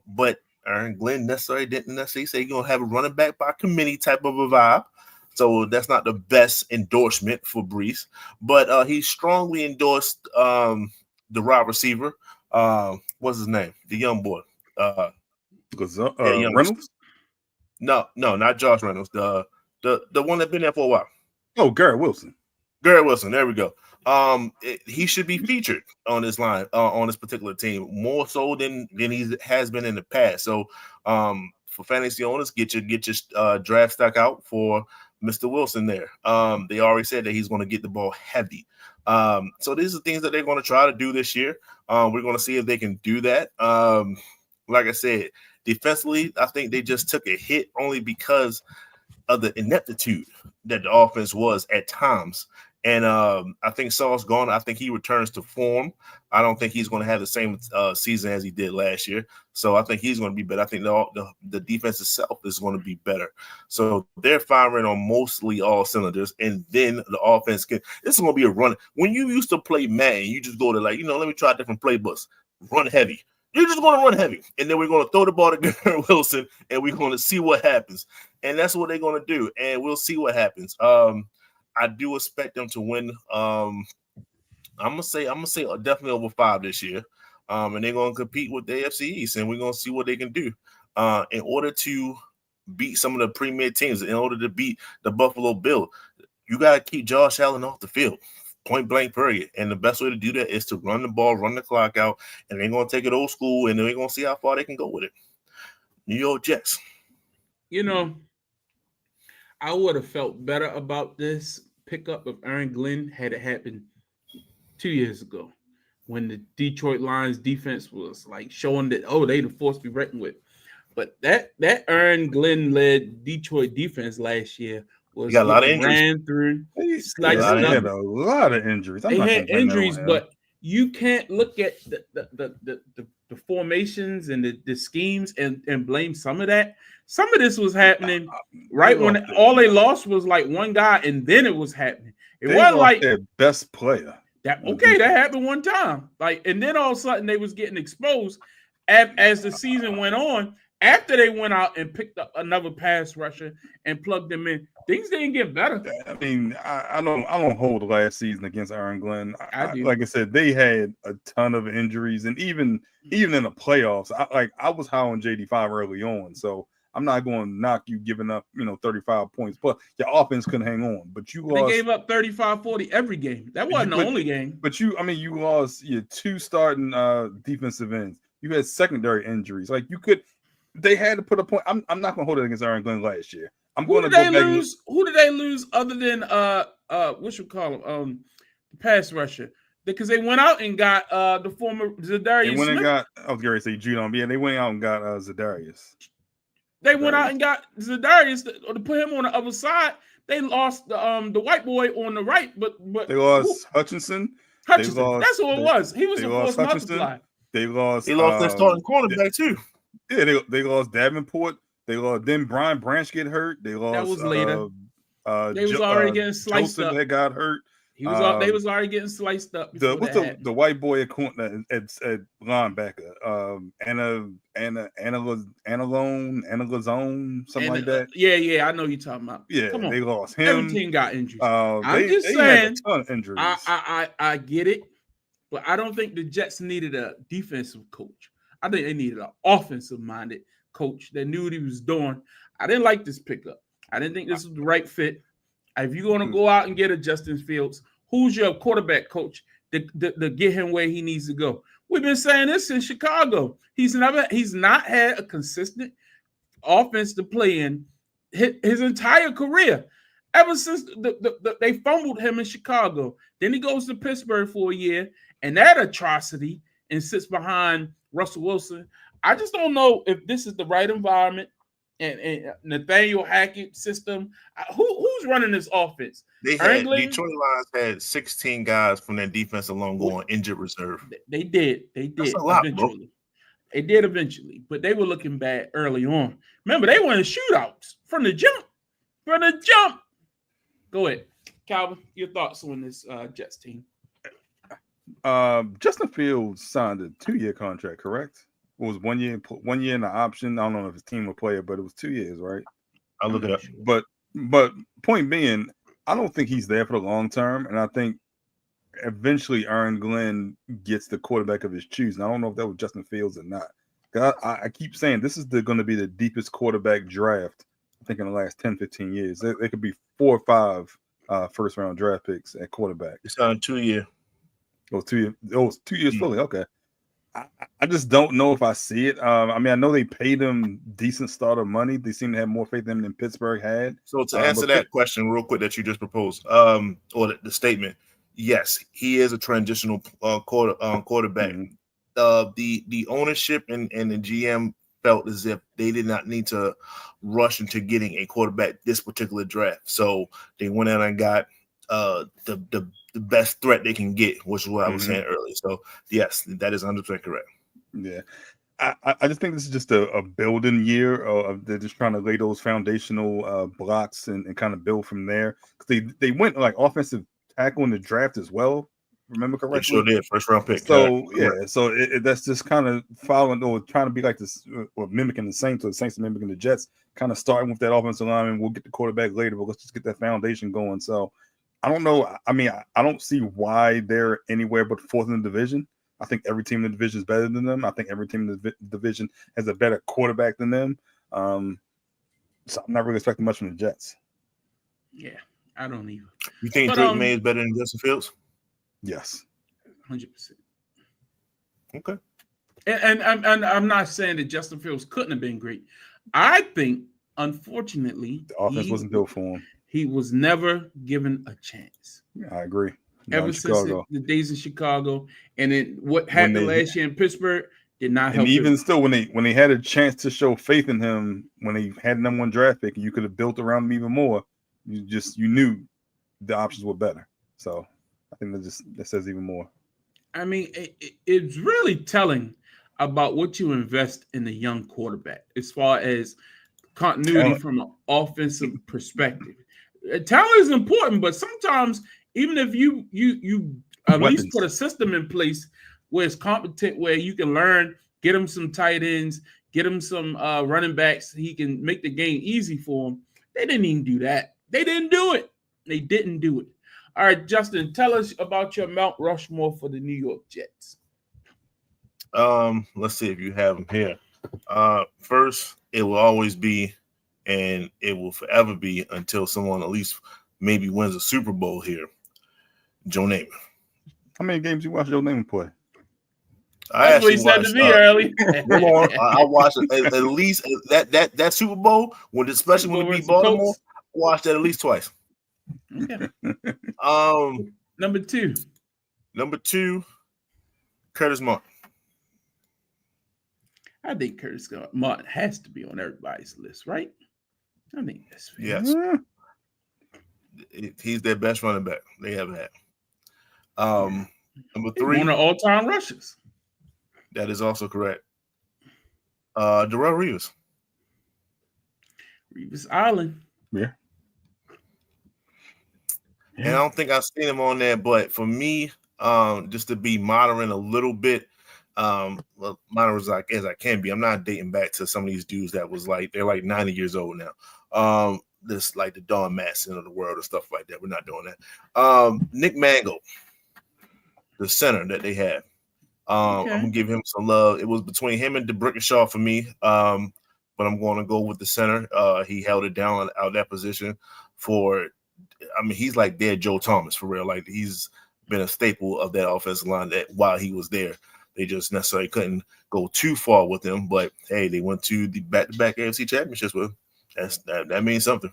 But Aaron Glenn didn't necessarily say you're going to have a running back by committee type of a vibe. So that's not the best endorsement for Breece, but he strongly endorsed the wide receiver. What's his name? The young boy. Reynolds? No, not Josh Reynolds. The one that's been there for a while. Oh, Garrett Wilson. There we go. He should be featured on this line, on this particular team, more so than he has been in the past. So for fantasy owners, get your draft stock out for Mr. Wilson there. They already said that he's going to get the ball heavy. So these are things that they're going to try to do this year. We're going to see if they can do that. Like I said, defensively, I think they just took a hit only because of the ineptitude that the offense was at times. And I think Sauce gone. I think he returns to form. I don't think he's going to have the same season as he did last year. So I think he's going to be better. I think the defense itself is going to be better. So they're firing on mostly all cylinders. And then the offense this is going to be a run. When you used to play Madden, you just go to let me try different playbooks. Run heavy. You're just going to run heavy. And then we're going to throw the ball to Garrett Wilson, and we're going to see what happens. And that's what they're going to do. And we'll see what happens. I do expect them to win. I'm gonna say definitely over 5 this year. And they're gonna compete with the AFC East, and we're gonna see what they can do. In order to beat some of the premier teams, in order to beat the Buffalo Bills, you gotta keep Josh Allen off the field. Point blank, period. And the best way to do that is to run the ball, run the clock out, and they're gonna take it old school, and they're gonna see how far they can go with it. New York Jets. I would have felt better about this pickup of Aaron Glenn had it happened 2 years ago when the Detroit Lions defense was like showing that, they the force to be reckoned with. But that Aaron Glenn led Detroit defense last year was got a lot of injuries. Ran through. They had a lot of injuries. They had injuries, but you can't look at the formations and the schemes and blame some of that. Some of this was happening right when all they lost was like one guy, and then it was happening. It wasn't like their best player. That happened one time. And then all of a sudden they was getting exposed as the season went on. After they went out and picked up another pass rusher and plugged them in, things didn't get better. I mean, I don't hold last season against Aaron Glenn. I do. Like I said, they had a ton of injuries, and even in the playoffs, I was high on JD5 early on, so I'm not going to knock you giving up 35 points, but your offense couldn't hang on. But you lost. They gave up 35-40 every game. That wasn't the only game. But you lost your 2 starting defensive ends. You had secondary injuries. Like they had to put a point. I'm not going to hold it against Aaron Glenn last year. Who did they lose other than what you call him? The pass rusher? Because they went out and got the former Zadarius. They went and got. I was going to say Judon, but yeah, they went out and got Zadarius. They went out and got Zadarius to put him on the other side. They lost the white boy on the right, but they lost Hutchinson. That's who it was. He was a force multiplier. They lost their starting cornerback too. Yeah, they lost Davenport. They lost. Then Brian Branch get hurt. They lost. That was later. They was already getting sliced Joseph up. That got hurt. They was already getting sliced up. The white boy at linebacker? Analazone, something like that. Yeah, I know you're talking about. Yeah, come on. They lost him. Every team got injuries. I'm just saying, had a ton of injuries. I get it, but I don't think the Jets needed a defensive coach. I think they needed an offensive-minded coach that knew what he was doing. I didn't like this pickup. I didn't think this was the right fit. If you're going to go out and get a Justin Fields, who's your quarterback coach to get him where he needs to go? We've been saying this in Chicago. He's not had a consistent offense to play in his entire career. Ever since they fumbled him in Chicago. Then he goes to Pittsburgh for a year, and that atrocity, and sits behind Russell Wilson. I just don't know if this is the right environment. And Nathaniel Hackett system. Who's running this offense? Detroit Lions had 16 guys from their defense alone going injured reserve. They did. That's a lot, eventually. Bro. They did eventually, but they were looking bad early on. Remember, they were in shootouts from the jump. Go ahead, Calvin. Your thoughts on this Jets team? Justin Fields signed a 2-year contract, correct? It was 1 year in the option. I don't know if his team would play it, but it was 2 years, right? I'll look it up. But point being, I don't think he's there for the long term, and I think eventually Aaron Glenn gets the quarterback of his choosing. I don't know if that was Justin Fields or not. I keep saying this is going to be the deepest quarterback draft, I think, in the last 10, 15 years. There could be 4 or 5 first-round draft picks at quarterback. It's on 2 year. It was 2 years. It was 2 years fully. Okay. I just don't know if I see it. I mean, I know they paid him decent starter money. They seem to have more faith in him than Pittsburgh had. So to answer that question real quick that you just proposed, or the statement, yes, he is a transitional quarterback. The ownership and the GM felt as if they did not need to rush into getting a quarterback this particular draft. So they went out and got the best threat they can get, which is what I was saying earlier. So yes, that is 100% correct. Yeah. I just think this is just a building year. They're just trying to lay those foundational blocks and kind of build from there. They went like offensive tackle in the draft as well. Remember correctly? They sure did. First round pick. So so that's just kind of following or trying to be like this, or mimicking the Saints, or the Saints are mimicking the Jets. Kind of starting with that offensive line, and we'll get the quarterback later, but let's just get that foundation going. So I don't know. I mean, I don't see why they're anywhere but 4th in the division. I think every team in the division is better than them. I think every team in the division has a better quarterback than them. So I'm not really expecting much from the Jets. Yeah, I don't either. You think Drake May is better than Justin Fields? Yes. 100%. Okay. And I'm not saying that Justin Fields couldn't have been great. I think, unfortunately, the offense wasn't built for him. He was never given a chance. Yeah, I agree. Ever since the days in Chicago, and then what happened last year in Pittsburgh did not help. And even still, when they had a chance to show faith in him, when they had number 1 draft pick, and you could have built around him even more, you knew the options were better. So I think that says even more. I mean, it's really telling about what you invest in a young quarterback as far as continuity from an offensive perspective. Talent is important, but sometimes even if you at least put a system in place where it's competent, where you can learn, get them some tight ends, get him some running backs. He can make the game easy for him. They didn't even do that. They didn't do it. They didn't do it. All right, Justin, tell us about your Mount Rushmore for the New York Jets. Let's see if you have them here. First, it will always be, and it will forever be until someone at least maybe wins a Super Bowl here. Joe Namath. How many games you watch Joe Namath play? That's what he said to me early. Come on, I watched at least that Super Bowl especially when we beat Baltimore. I watched that at least twice. Okay. Number two, Curtis Martin. I think Curtis Martin has to be on everybody's list, right? I think that's fair. Yes. He's their best running back they ever had. Number three, one of all-time rushers. That is also correct. Darrelle Revis. Revis Island. Yeah. And I don't think I've seen him on there, but for me, just to be modern a little bit, well, modern as I can be. I'm not dating back to some of these dudes that was like they're like 90 years old now. This like the Don Matson of the world and stuff like that. We're not doing that. Nick Mangold, the center that they had. I'm gonna give him some love. It was between him and DeBrickashaw for me, but I'm going to go with the center. He held it down out that position for. I mean, he's like their Joe Thomas for real. Like he's been a staple of that offensive line that while he was there. They just necessarily couldn't go too far with him, but hey, they went to the back-to-back AFC championships with him. That means something.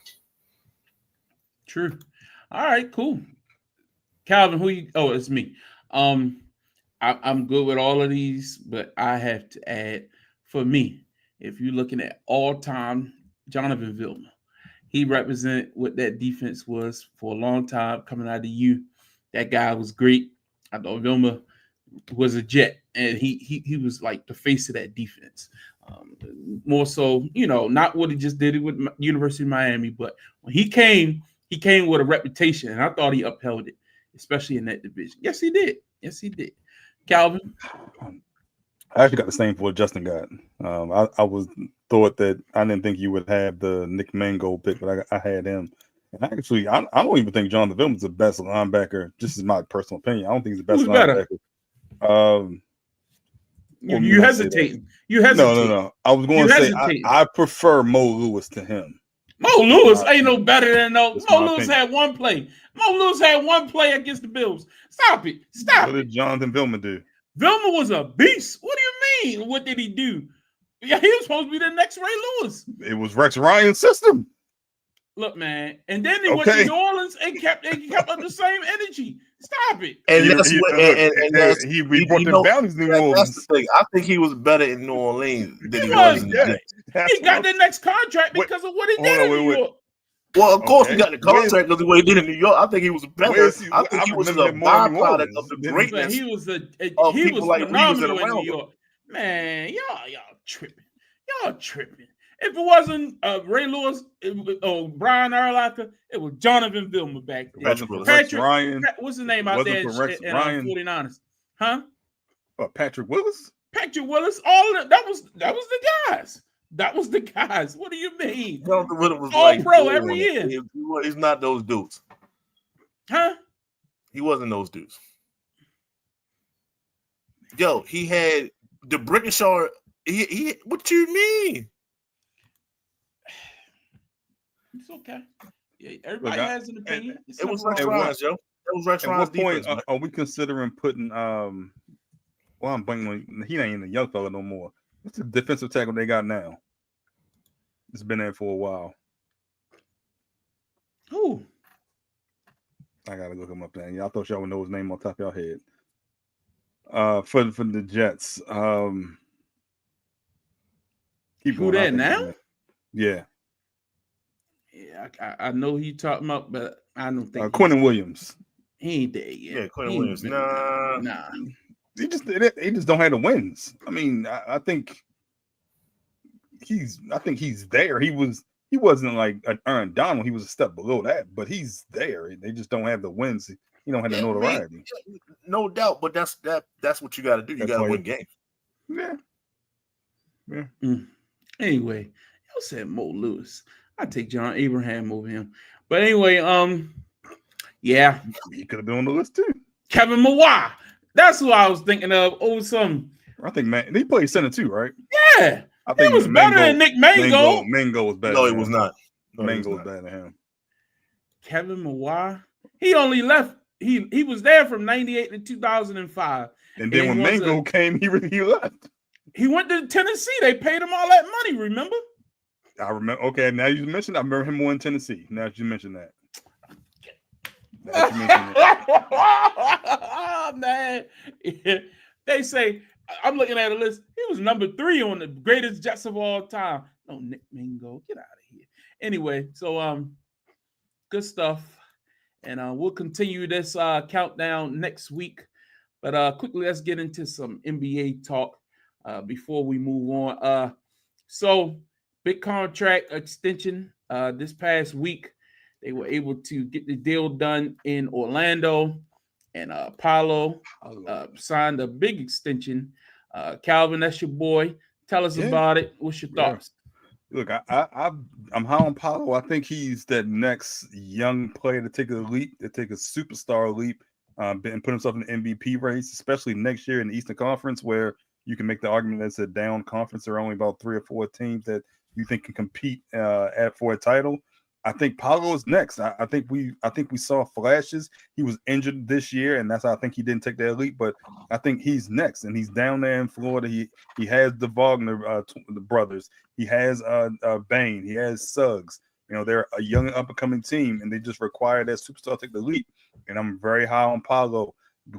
True. All right, cool. Calvin, it's me. I'm good with all of these, but I have to add, for me, if you're looking at all-time, Jonathan Vilma, he represented what that defense was for a long time coming out of U. That guy was great. I thought Vilma was a Jet, and he was like the face of that defense. More so, not what he just did with University of Miami, but when he came with a reputation, and I thought he upheld it, especially in that division. Yes, he did. Calvin? I actually got the same for what Justin got. I thought that I didn't think you would have the Nick Mangold pick, but I had him. And actually, I don't even think Jonathan Vilma is the best linebacker. Just is my personal opinion. I don't think he's the best linebacker. You hesitate. No. I was going to say I prefer Mo Lewis to him. Mo Lewis ain't no better than no. Mo Lewis had one play. Mo Lewis had one play against the Bills. Stop it. What did Jonathan Vilma do? Vilma was a beast. What do you mean? What did he do? Yeah, he was supposed to be the next Ray Lewis. It was Rex Ryan's system. Look, man. And then he went to New Orleans and kept up the same energy. Stop it. And he brought the bounties to New Orleans. That's the thing. I think he was better in New Orleans than he was in the Jets. He got the next contract because of what he did in New York. Well, of course, he got the contract because of what he did in New York. I think he was better. I think he was a byproduct of the greatness. He was phenomenal in New York. Man, y'all tripping. If it wasn't Ray Lewis or Brian Urlacher, it was Jonathan Vilma back there. Patrick Ryan. What's his name out there in 49ers? Huh? Patrick Willis? Patrick Willis. All of that was the guys. That was the guys. What do you mean? Jonathan Willis was all like pro every year. He's not those dudes. Huh? He wasn't those dudes. Yo, he had the Brickenshaw. He what you mean? It's okay. Yeah, everybody has an opinion. It was Rex Ryan's, Joe. It was Rex Ryan's defense. At what point are we considering putting I'm blanking. He ain't a young fella no more. What's the defensive tackle they got now? It's been there for a while. Who? I gotta look him up there. Yeah, I thought y'all would know his name on top of your head. For the Jets. Who that now? Yeah. Yeah, I know who you talking about, but I don't think Quinnen Williams. He ain't there yet. Yeah, Quinnen Williams. Nah. They just don't have the wins. I mean, I think he's there. He wasn't like an Aaron Donald. He was a step below that, but he's there. They just don't have the wins. He don't have the notoriety. No doubt, but that's what you got to do. You got to win games. Yeah. Yeah. Anyway, y'all said Mo Lewis. I take John Abraham over him. But anyway, yeah, He could have been on the list too. Kevin Mawai. That's who I was thinking of. Oh, some. I think man, he played center too, right? Yeah, I think he was better than Nick Mango. Mango was better. No, he was not. Mango was better than him. Kevin Mawai. He only left. He was there from 98 to 2005. And then when Mango came, he left. He went to Tennessee. They paid him all that money, remember? I remember. Okay, now you mentioned I remember him more in Tennessee. Now that you mentioned that. Man. They say, I'm looking at a list. He was number 3 on the greatest Jets of all time. No, Nick Mango. Get out of here. Anyway, so good stuff. And we'll continue this countdown next week. But quickly, let's get into some NBA talk before we move on. So, big contract extension this past week. They were able to get the deal done in Orlando, and Paolo signed a big extension. Calvin, that's your boy. Tell us about it. What's your thoughts? Look, I'm high on Paolo. I think he's that next young player to take a leap, to take a superstar leap, and put himself in the MVP race, especially next year in the Eastern Conference, where you can make the argument that it's a down conference. There are only about 3 or 4 teams that you think can compete for a title. I think Paolo is next. I think we saw flashes. He was injured this year, and that's how I think he didn't take that leap. But I think he's next, and he's down there in Florida. He has the Wagner the brothers. He has Bane. He has Suggs. You know, they're a young up and coming team, and they just require that superstar to take the leap. And I'm very high on Paolo.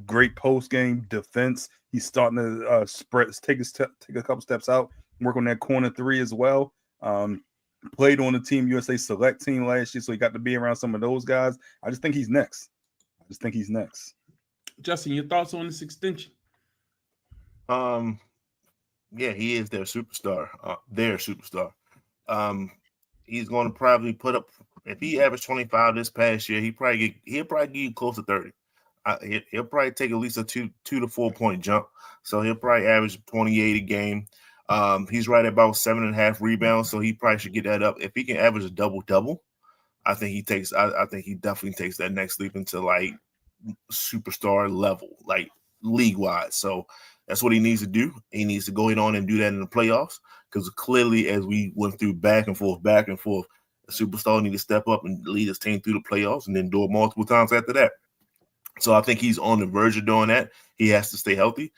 Great post game defense. He's starting to take a couple steps out, work on that corner 3 as well. Played on the Team USA select team last year, so he got to be around some of those guys. I just think he's next. Justin, your thoughts on this extension? Yeah, he is their superstar. He's going to probably put up, if he averaged 25 this past year, he'll probably get you close to 30. He'll probably take at least a 2 to 4 point jump. So he'll probably average 28 a game. He's right at about 7.5 rebounds, so he probably should get that up. If he can average a double-double, I think he definitely takes that next leap into like superstar level, like league-wide. So that's what he needs to do. He needs to go on and do that in the playoffs, because clearly, as we went through back and forth, a superstar need to step up and lead his team through the playoffs and then do it multiple times after that. So I think he's on the verge of doing that. He has to stay healthy.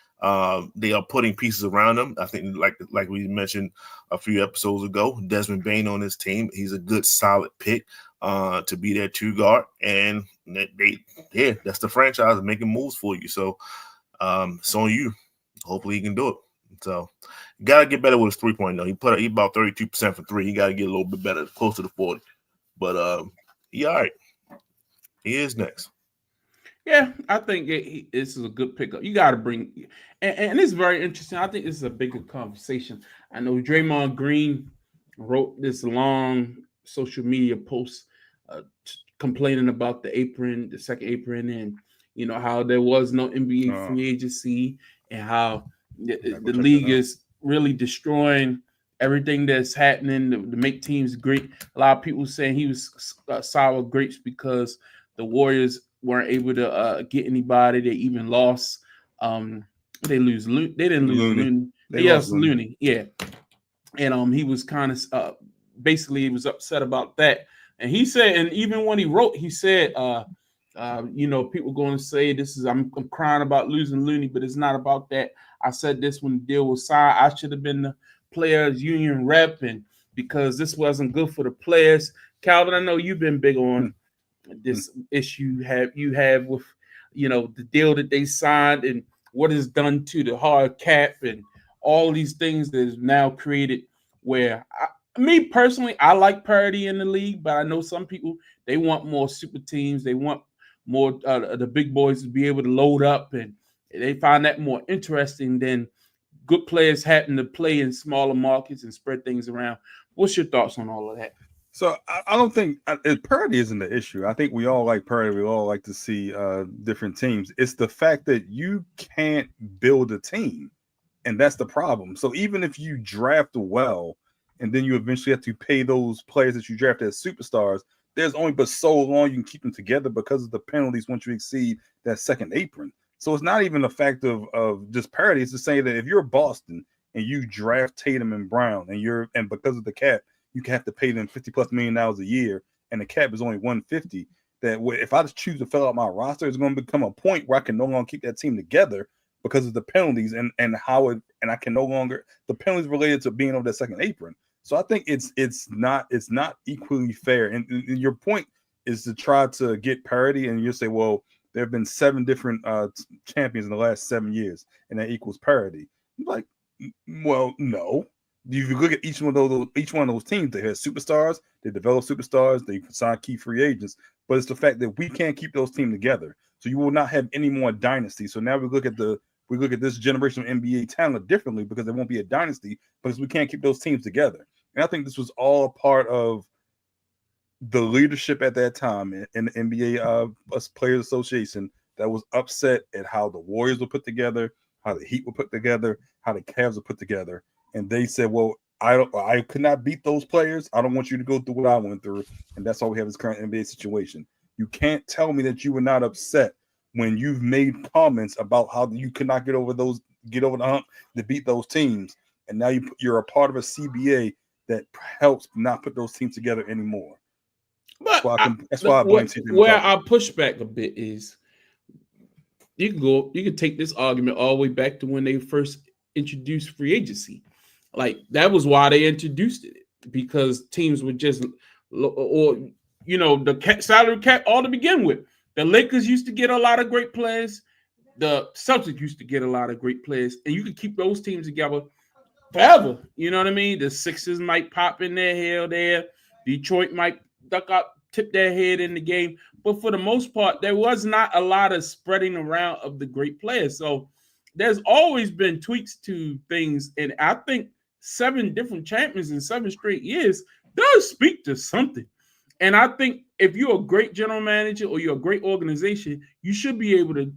They are putting pieces around him. I think, like we mentioned a few episodes ago, Desmond Bane on his team. He's a good, solid pick to be their 2 guard, and that's the franchise making moves for you. So it's on you. Hopefully, he can do it. So you gotta get better with his 3-point. Though he about 32% for 3. He got to get a little bit better, closer to 40. But he all right. He is next. Yeah, I think this is a good pickup. You got to bring, and it's very interesting. I think this is a bigger conversation. I know Draymond Green wrote this long social media post complaining about the second apron, and you know how there was no NBA free agency, and how the league is really destroying everything that's happening to make teams great. A lot of people saying he was sour grapes because the Warriors weren't able to get anybody. They even lost. They didn't lose Looney. They lost Looney. Yeah, and he was kind of basically he was upset about that. And he said, and even when he wrote, he said, you know, people going to say this is I'm crying about losing Looney, but it's not about that. I said this when the deal was signed. I should have been the players union rep, and because this wasn't good for the players. Calvin, I know you've been big on this issue you have with, you know, the deal that they signed and what is done to the hard cap and all these things that is now created where me personally, I like parity in the league, but I know some people, they want more super teams. They want more the big boys to be able to load up, and they find that more interesting than good players having to play in smaller markets and spread things around. What's your thoughts on all of that? So I don't think parity isn't the issue. I think we all like parity. We all like to see different teams. It's the fact that you can't build a team And that's the problem. So even if you draft well, and then you eventually have to pay those players that you drafted as superstars, there's only but so long you can keep them together because of the penalties once you exceed that second apron. So it's not even a fact of just parity. It's just saying that if you're Boston and you draft Tatum and Brown and because of the cap, you have to pay them $50+ million a year, and the cap is only 150. That if I just choose to fill out my roster, it's going to become a point where I can no longer keep that team together because of the penalties and I can no longer, the penalties related to being over that second apron. So I think it's not equally fair. And your point is to try to get parity, and you say, well, there have been 7 different champions in the last 7 years, and that equals parity. Like, well, no. If you look at each one of those teams, they had superstars, they develop superstars, they sign key free agents, but it's the fact that we can't keep those teams together. So you will not have any more dynasty. So now we look at this generation of NBA talent differently because there won't be a dynasty because we can't keep those teams together. And I think this was all part of the leadership at that time in the NBA Players Association that was upset at how the Warriors were put together, how the Heat were put together, how the Cavs were put together. And they said, well, I could not beat those players. I don't want you to go through what I went through. And that's why we have this current NBA situation. You can't tell me that you were not upset when you've made comments about how you could not get over the hump to beat those teams. And now you're a part of a CBA that helps not put those teams together anymore. But that's why I blame CJ McCollum. Where I push back a bit is you can take this argument all the way back to when they first introduced free agency. Like, that was why they introduced it, because teams would just, or the salary cap all to begin with. The Lakers used to get a lot of great players. The Celtics used to get a lot of great players, and you could keep those teams together forever. You know what I mean? The Sixers might pop in their head there. Detroit might tip their head in the game. But for the most part, there was not a lot of spreading around of the great players. So there's always been tweaks to things. And I think 7 different champions in 7 straight years does speak to something. And I think if you're a great general manager or you're a great organization, you should be able to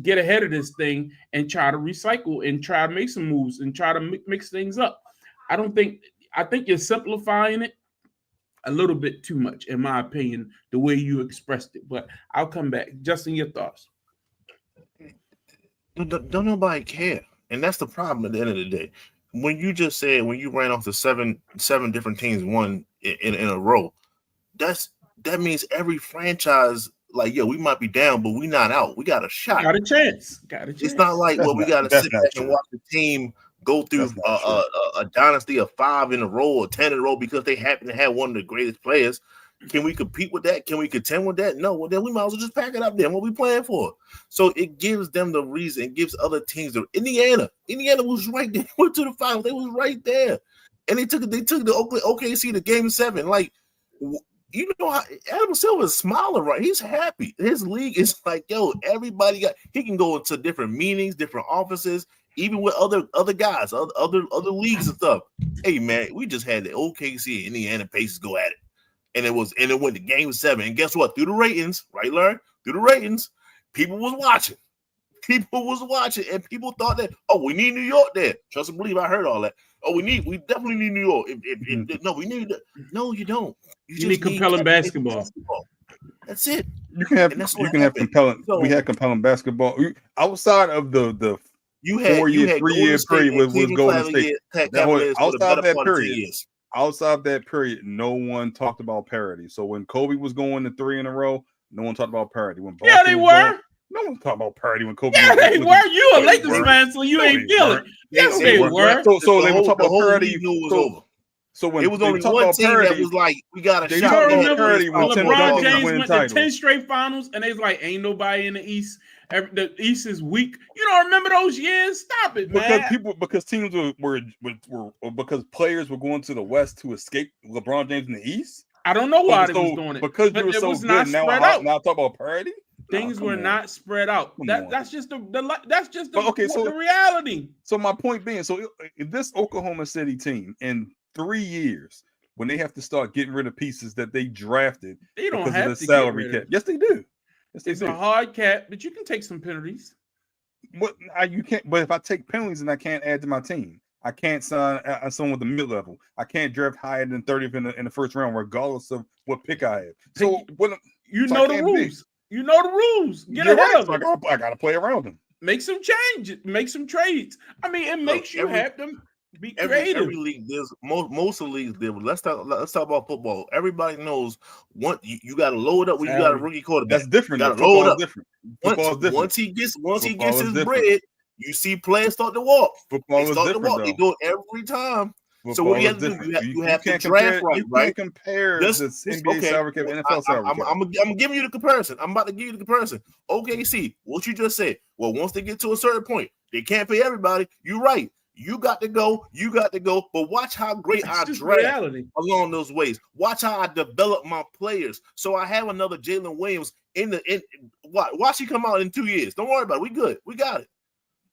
get ahead of this thing and try to recycle and try to make some moves and try to mix things up. I think you're simplifying it a little bit too much, in my opinion, the way you expressed it. But I'll come back. Justin, your thoughts? Don't nobody care. And that's the problem at the end of the day. When you just said, when you ran off the seven different teams won in a row, that means every franchise, like, yo, we might be down, but we not out. We got a shot. Got a chance. It's not like, well, we got to sit back and watch the team go through a dynasty of 5 in a row or 10 in a row because they happen to have one of the greatest players. Can we compete with that? Can we contend with that? No. Well, then we might as well just pack it up then. What we playing for? So it gives them the reason. It gives other teams Indiana was right there. Went to the finals. They was right there. And they took the OKC to game 7. Like, you know how Adam Silver is smiling, right? He's happy. His league is like, yo, he can go into different meetings, different offices, even with other guys, other leagues and stuff. Hey man, we just had the OKC and Indiana Pacers go at it. And it went to game 7. And guess what? Through the ratings, right, Larry? Through the ratings, people was watching. And people thought that, oh, we need New York there. Trust and believe, I heard all that. Oh, we definitely need New York. No, we need that. No, you don't. You need compelling basketball. That's it. You can have compelling. So, we had compelling basketball outside of the 4-year, 3-year period was Golden State. Outside of that period, no one talked about parity. So when Kobe was going to 3 in a row, no one talked about parity. When Boston they were. No one talked about parity when Kobe. Yeah, they were. You a Lakers fan, so you ain't feel it. Yes, they were. So they were talking about parity. So when it was only one team that was like, we got a shot. Parity when LeBron James went to 10 straight finals, and they was like, ain't nobody in the East. The East is weak. You don't remember those years? Stop it, man. Because teams were because players were going to the West to escape LeBron James in the East. I don't know why they was doing it. Because you were so good. Now talk about parity. Things were not spread out. That's just the reality. So my point being, this Oklahoma City team in 3 years, when they have to start getting rid of pieces that they drafted, they don't have of the salary cap. Yes, they do. It's a hard cap, but you can take some penalties. What you can't. But if I take penalties and I can't add to my team, I can't sign someone with the mid level. I can't draft higher than 30th in the first round, regardless of what pick I have. So what? You so know the rules. You know the rules. Get ahead of it. I gotta play around them. Make some change. Make some trades. I mean, it makes you have them be creative. Every league, there's most of the leagues there. Let's talk about football. Everybody knows you got to load up when you got a rookie quarterback. That's different. You got to load up. Different. Once he gets his bread, you see players start to walk. Football is different. Though. They do it every time. Football so what do you have to do? You have to draft right. You can't compare this NBA salary cap, NFL salary cap. I'm giving you the comparison. I'm about to give you the comparison. OKC, what you just said. Well, once they get to a certain point, they can't pay everybody. You're right. You got to go. But watch how great I draft along those ways. Watch how I develop my players. So I have another Jalen Williams watch he come out in 2 years. Don't worry about it. We good. We got it.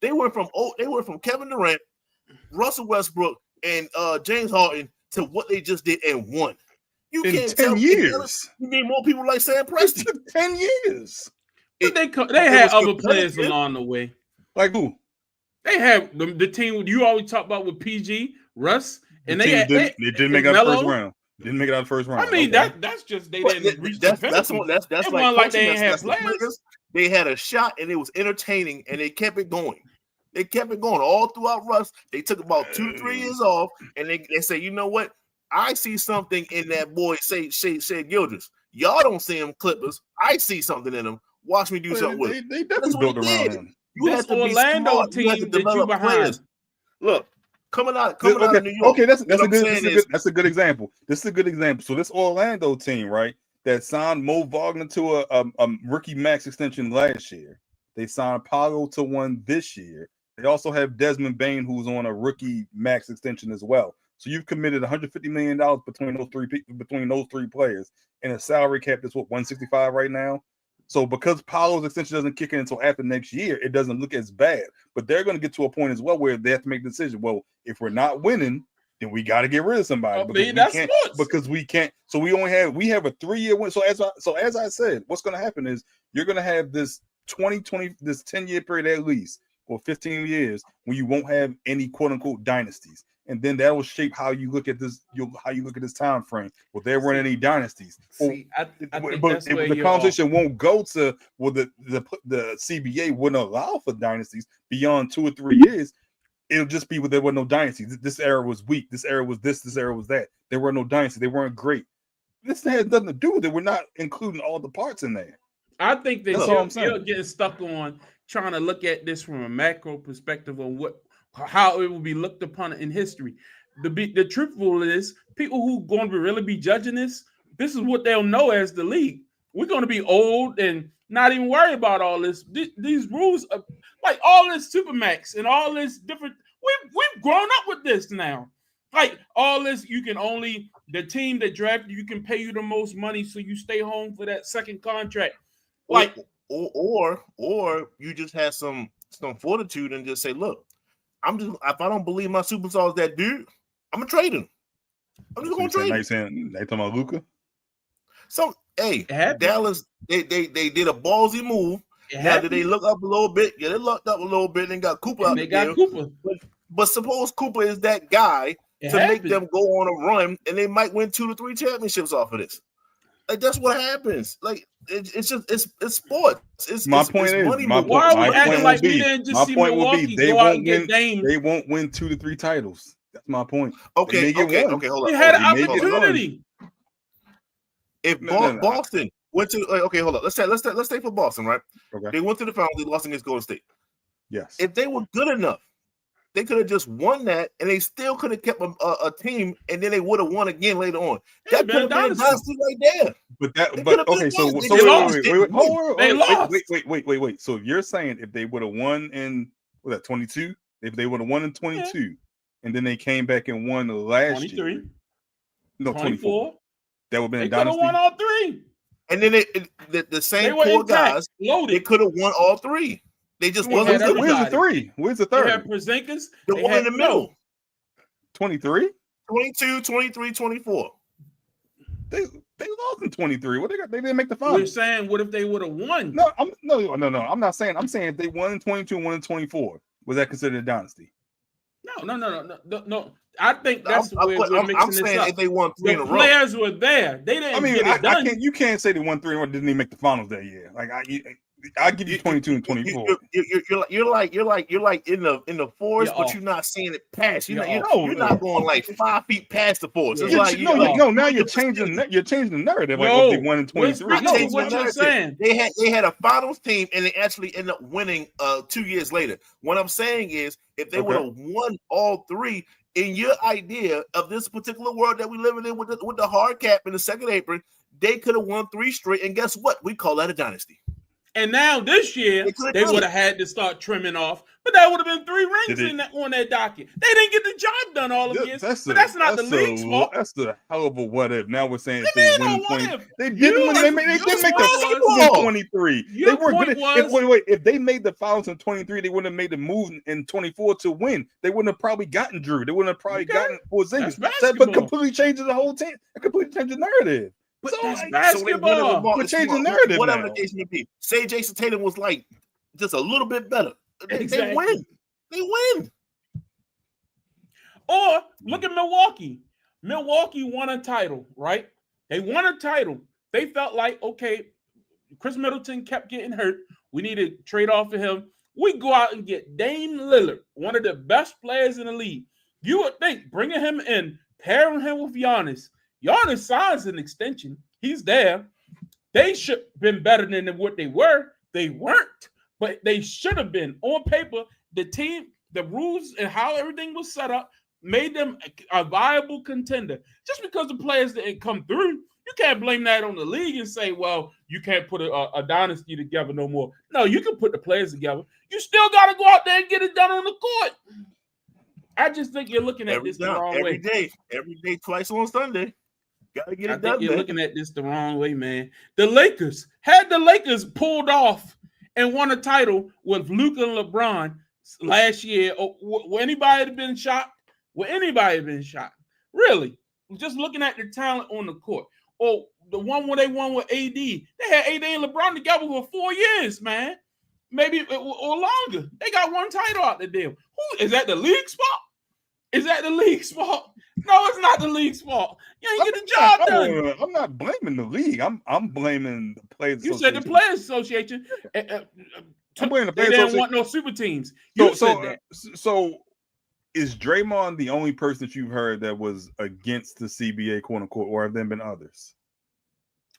They went from Kevin Durant, Russell Westbrook, and James Harden to what they just did and won. You in can't 10 years. You need more people like Sam Presti. 10 years. They had other players along the way. Like who? They have the team you always talk about with PG, Russ, and they didn't make it out of the first round. Didn't make it out of the first round. I mean, that's just they didn't reach the pinnacle. That's like they didn't have players. They had a shot and it was entertaining and they kept it going. They kept it going all throughout Russ. They took about 2 to 3 years off and they say, you know what? I see something in that boy, say Gildress. Y'all don't see him Clippers. I see something in him. Watch me do something with it. They definitely built around him. You have to Orlando be smart. Team that you behind. Players. Look, coming out of New York. Okay, that's a good example. This is a good example. So this Orlando team, right, that signed Mo Wagner to a rookie max extension last year. They signed Paolo to one this year. They also have Desmond Bane, who's on a rookie max extension as well. So you've committed $150 million between those three players, and a salary cap that's what, 165 right now. So because Paolo's extension doesn't kick in until after next year, it doesn't look as bad. But they're going to get to a point as well where they have to make the decision. Well, if we're not winning, then we got to get rid of somebody because we can't. So we have a 3-year win. So as I said, what's going to happen is you're going to have this 10-year period at least, or 15 years when you won't have any quote unquote dynasties. And then that will shape how you look at this. How you look at this time frame. Well, there weren't any dynasties. See, I think the conversation won't go to the CBA wouldn't allow for dynasties beyond 2 or 3 years. It'll just be there were no dynasties. This era was weak. This era was this. This era was that. There were no dynasties. They weren't great. This has nothing to do with it. We're not including all the parts in there. I think that you're getting stuck on trying to look at this from a macro perspective on how it will be looked upon in history. The truthful is, people who going to really be judging this is what they'll know as the league. We're going to be old and not even worry about all this. These rules, like all this Supermax and all this different. We've grown up with this now. Like all this, the team that drafted you can pay you the most money, so you stay home for that second contract. Like, or you just have some fortitude and just say, look. If I don't believe my superstar is that dude, I'm gonna trade him. I'm just gonna trade him. They talking about Luka? So Dallas, they did a ballsy move. Now did they look up a little bit? Yeah, they looked up a little bit and got Cooper out there. But suppose Cooper is that guy make them go on a run and they might win 2 to 3 championships off of this. Like that's what happens. Like it's sports. My point will be they won't win 2 to 3 titles. That's my point. Okay, hold on. They had an opportunity. If Boston went to hold on. Let's stay for Boston, right? Okay. They went to the finals. They lost against Golden State. Yes. If they were good enough, they could have just won that, and they still could have kept a team, and then they would have won again later on. That could have been a dynasty right there. Wait. So you're saying if they would have won in 22, if they would have won in 22, and then they came back and won last 23, year, no 24, that would have been a dynasty. They could have won all 3, and then the same 4 guys, they could have won all 3. They just wasn't. Where's the 3? Where's the third? They had Porzingis. The one in the middle. 23? 22, 23, 24. They lost in 23. What they got? They didn't make the We're finals. saying, what if they would have won? No, I'm not saying. I'm saying if they won in 22 and won in 24, was that considered a dynasty? No. I think that's where we're mixing I'm this saying up. if they won 3 in a The row. players were there. They didn't get it done. You can't say they won 3 and didn't even make the finals that year. Like I give you 22 and 24. You're like in the forest, but you're not seeing it pass. You're not going like 5 feet past the forest. It's like now you're changing the narrative. Like if they won in 23. No, what you're saying. They had a finals team and they actually ended up winning 2 years later. What I'm saying is if they would have won all 3, in your idea of this particular world that we living in with the hard cap and the second apron, they could have won 3 straight. And guess what? We call that a dynasty. And now this year, they would have had to start trimming off, but that would have been 3 rings on that docket. They didn't get the job done all of years, but that's not the league's fault. That's the hell of a what if. Now we're saying they win 20. They didn't win. They didn't make the finals in 23. They weren't good. If they made the finals in 23, they wouldn't have made the move in 24 to win. They wouldn't have probably gotten Drew. They wouldn't have probably gotten Porzingis. But completely changes the whole team. It completely changes the narrative. But that's basketball. We're changing the narrative. Whatever the case may be. Say Jason Tatum was like just a little bit better. They win. They win. Or look at Milwaukee. Milwaukee won a title, right? They won a title. They felt like, okay, Chris Middleton kept getting hurt. We need to trade off of him. We go out and get Dame Lillard, one of the best players in the league. You would think bringing him in, pairing him with Giannis. Giannis signs an extension. He's there. They should have been better than what they were. They weren't, but they should have been. On paper, the team, the rules, and how everything was set up made them a viable contender. Just because the players didn't come through, you can't blame that on the league and say, well, you can't put a dynasty together no more. No, you can put the players together. You still got to go out there and get it done on the court. I just think you're looking at this the wrong way. Every day, twice on Sunday. Gotta get it done. I think you're looking at this the wrong way, man. The Lakers pulled off and won a title with Luka and LeBron last year. Would anybody have been shocked? Would anybody have been shocked? Really? Just looking at the talent on the court. Or the one where they won with AD. They had AD and LeBron together for 4 years, man. Maybe or longer. They got one title out the deal. Who is that? The league's fault? Is that the league's fault? No, it's not the league's fault. You ain't get the job done. I'm not blaming the league. I'm blaming the Players Association. You said the Players Association. I'm blaming the Players Association. They didn't want no super teams. Said that. So is Draymond the only person that you've heard that was against the CBA, quote unquote, or have there been others?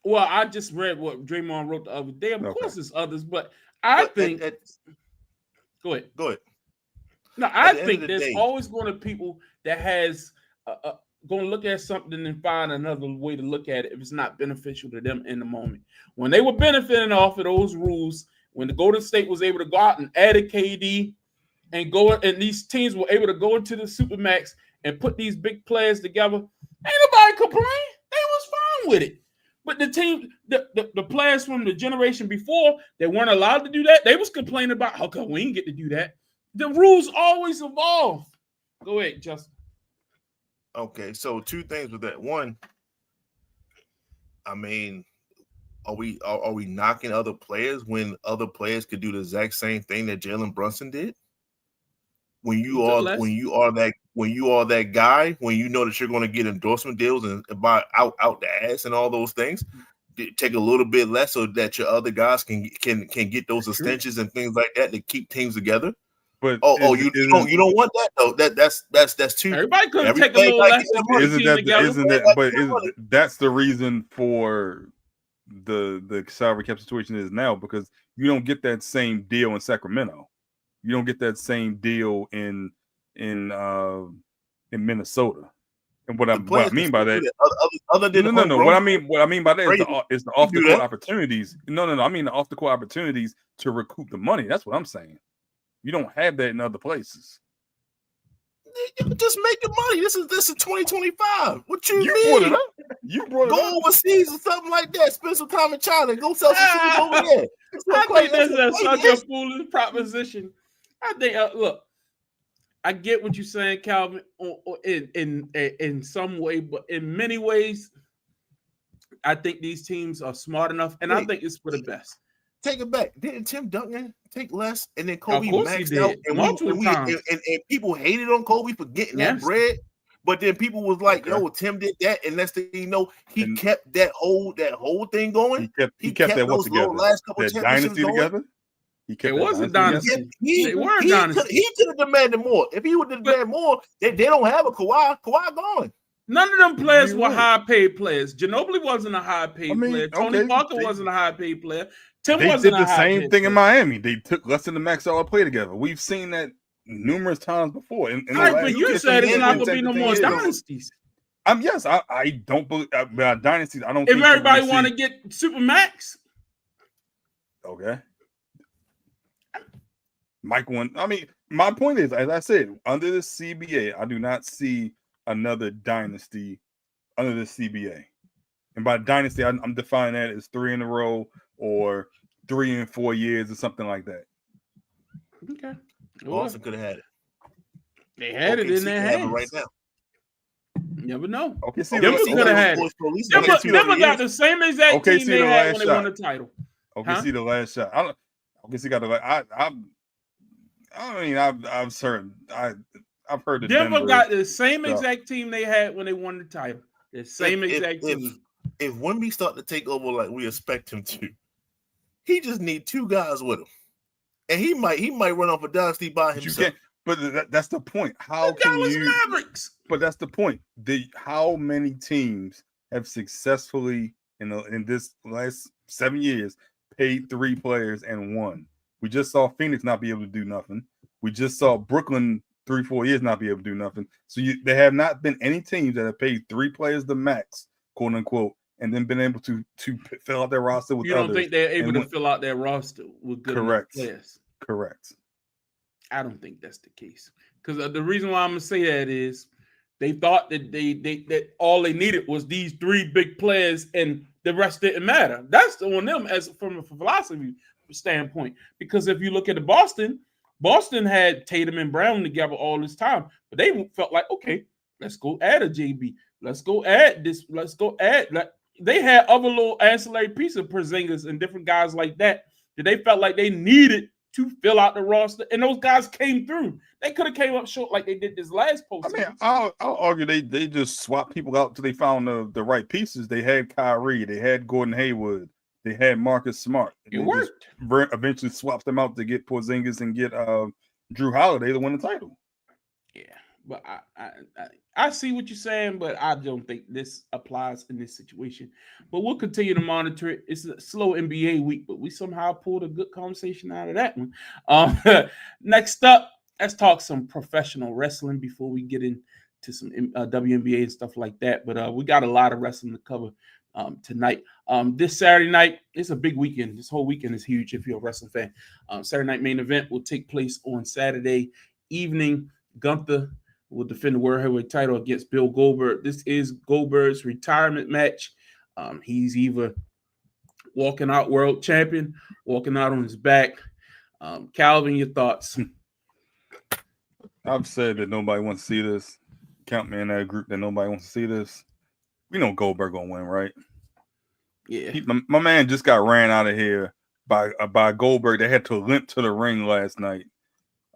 Well, I just read what Draymond wrote the other day. Of course, there's others, but I think. Go ahead. No, I think there's always going to be people that has going to look at something and find another way to look at it if it's not beneficial to them in the moment. When they were benefiting off of those rules, when the Golden State was able to go out and add a KD and these teams were able to go into the Supermax and put these big players together, ain't nobody complain. They was fine with it. But the team, the players from the generation before, they weren't allowed to do that. They was complaining about how come we didn't get to do that. The rules always evolve. Go ahead, Justin. Okay, so 2 things with that. One, I mean, are we knocking other players when other players could do the exact same thing that Jalen Brunson did? When you are that guy, when you know that you're going to get endorsement deals and buy out the ass and all those things, take a little bit less so that your other guys can get those extensions and things like that to keep teams together. But you don't want that though. That's too. Everybody could take a little less. That's the reason for the salary cap situation is now, because you don't get that same deal in Sacramento. You don't get that same deal in Minnesota. And what I mean by that, no. What I mean by that is the off the court opportunities. No. I mean the off the court opportunities to recoup the money. That's what I'm saying. You don't have that in other places. Just make the money. This is 2025. What you mean? Brought it up. You brought it up. Go overseas or something like that. Spend some time in China. Go sell some shoes over there. I think that's such a foolish proposition. I think. Look, I get what you're saying, Calvin, in some way, but in many ways, I think these teams are smart enough, and I think it's for the best. Take it back. Didn't Tim Duncan take less, and then Of Kobe course he maxed did. out, and Multiple times. and people hated on Kobe for getting that Yes. bread. But then people was like, Okay. "Yo, Tim did that," and next thing you know, he And- kept that whole thing going. He kept that what those together? last couple That championships dynasty going. together? He kept It that was a dynasty dynasty. together? They were a dynasty. He could have demanded more. If he would have demanded more, they don't have a Kawhi. Kawhi gone. None of them players You're were right. high-paid players. Ginobili wasn't a high-paid I mean, player. Tony okay, Parker they- wasn't a high-paid player. Tim They wasn't did a the same high-paid thing in player. Miami. They took less than the max all play together. We've seen that numerous times before. In the All right, last but you 15 said it's years, not going to be 10 no more years. dynasties. Yes, I don't believe dynasties. I don't. If think everybody want want to get Supermax, okay. Mike won. I mean, my point is, as I said, under the CBA, I do not see another dynasty under the CBA. And by dynasty, I'm defining that as 3 in a row or 3 in 4 years or something like that. okay. Boston could have had it. They had it in their have it hands. right now. You never know. Okay, see, Denver the- could have had it. Denver got the same exact Okay, team see they the had last when they shot. won the title. Okay, Huh? see the last shot. Okay, see, got the. I mean, I've heard the Denver got the same stuff. exact team they had when they won the title. The same exact team. If Wemby start to take over like we expect him to, he just need 2 guys with him, and he might run off a dynasty by You himself. can't. But that's the point. How The can Dallas you? Mavericks. But that's the point. How many teams have successfully in this last 7 years paid 3 players and won? We just saw Phoenix not be able to do nothing. We just saw Brooklyn 3-4 years not be able to do nothing. So there have not been any teams that have paid 3 players the max, quote unquote, and then been able to fill out their roster with You don't others. think they're able and to win. fill out their roster with good enough Correct. players? Correct. I don't think that's the case. Because the reason why I'm gonna say that is they thought that that all they needed was these 3 big players and the rest didn't matter. That's on them as from a philosophy standpoint. Because if you look at Boston had Tatum and Brown together all this time, but they felt like, okay, let's go add a JB. Let's go add this. Let's go add. Like, they had other little ancillary pieces of Porzingis and different guys like that they felt like they needed to fill out the roster, and those guys came through. They could have came up short like they did this last post. I mean, I'll argue they just swapped people out till they found the right pieces. They had Kyrie, they had Gordon Hayward, they had Marcus Smart. It worked. Eventually swapped them out to get Porzingis and get Drew Holiday to win the title. Yeah, but I see what you're saying, but I don't think this applies in this situation. But we'll continue to monitor it. It's a slow NBA week, but we somehow pulled a good conversation out of that one. Next up, let's talk some professional wrestling before we get into some WNBA and stuff like that. But we got a lot of wrestling to cover tonight. This Saturday night, it's a big weekend. This whole weekend is huge if you're a wrestling fan. Saturday night main event will take place on Saturday evening. Gunther will defend the World Heavyweight title against Bill Goldberg. This is Goldberg's retirement match. He's either walking out world champion, walking out on his back. Calvin, your thoughts? I've said that nobody wants to see this. Count me in that group that nobody wants to see this. We know Goldberg gonna win, right? Yeah. My man just got ran out of here by Goldberg. They had to limp to the ring last night.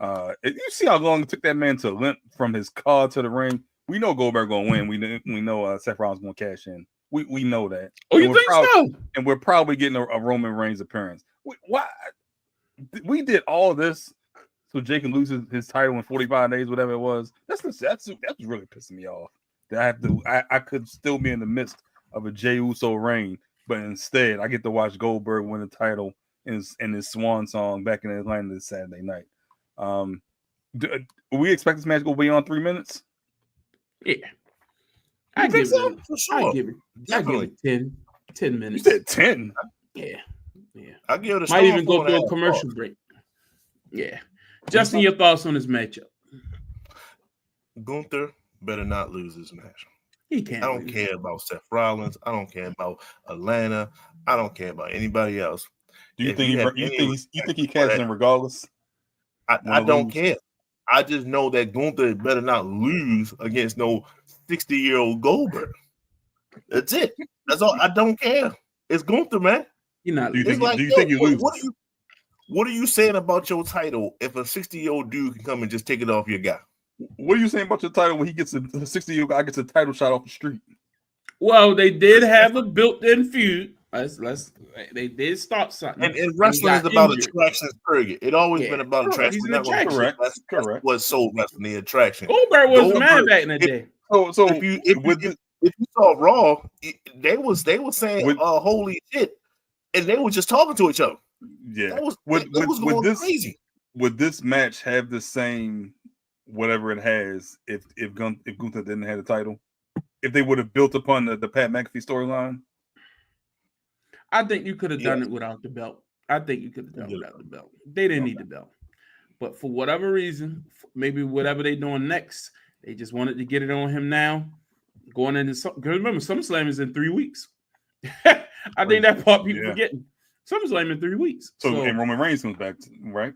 You see how long it took that man to limp from his car to the ring? We know Goldberg gonna win. We know Seth Rollins gonna cash in. We know that. Oh, you think so? And we're probably getting a Roman Reigns appearance. Why? We did all this so Jake can lose his title in 45 days, whatever it was. That's really pissing me off. That I could still be in the midst of a Jey Uso reign, but instead I get to watch Goldberg win the title in his swan song back in Atlanta this Saturday night. We expect this match to go beyond 3 minutes? Yeah. I think so? it. For sure. I give it 10 minutes. You said 10. Yeah. I give it a Might even go through a 4.5 commercial break. Yeah. Justin, your thoughts on this matchup? Gunther better not lose this match. He can't. I don't care about Seth Rollins. I don't care about Atlanta. I don't care about anybody else. Do you If think you have he cashes in regardless? I don't care. I just know that Gunther better not lose against no 60-year-old Goldberg. That's it. That's all. I don't care. It's Gunther, man. You're not. Do you It's think? like, Do you yo, think he loses? what are you saying about your title if a 60-year-old dude can come and just take it off your guy? What are you saying about your title when he gets a 60-year-old guy gets a title shot off the street? Well, they did have a built-in feud. They did start something. And wrestling is about attractions, period. It always Yeah, been about correct. attraction. He's an We're not gonna- attraction. That's Correct. what sold wrestling, the attraction. Goldberg was Goldberg- mad back in the day. So If you saw Raw, they were saying holy shit, and they were just talking to each other. yeah, That was would this crazy. Would this match have the same whatever it has if Gunther didn't have the title? If they would have built upon the Pat McAfee storyline? I think you could have done it without the belt. I think you could have done it without the belt. They didn't need the belt. But for whatever reason, maybe whatever they're doing next, they just wanted to get it on him now. Going into remember, SummerSlam is in 3 weeks. I think that part people forgetting. SummerSlam in 3 weeks. So and Roman Reigns comes back, right?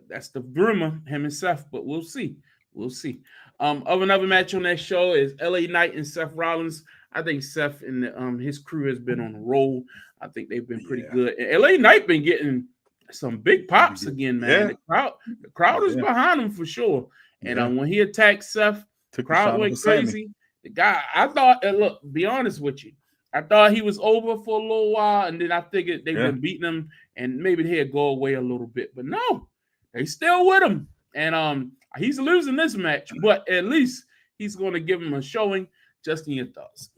That's the rumor, him and Seth, but we'll see. We'll see. Of another match on that show is LA Knight and Seth Rollins. I think Seth and his crew has been on a roll. I think they've been pretty good. And LA Knight been getting some big pops again, man. The crowd is behind him for sure. And when he attacked Seth, the crowd went crazy. The guy, I thought, look, be honest with you, I thought he was over for a little while, and then I figured they've been beating him, and maybe he'd go away a little bit. But no, they still with him. And he's losing this match, but at least he's going to give him a showing. Justin, your thoughts?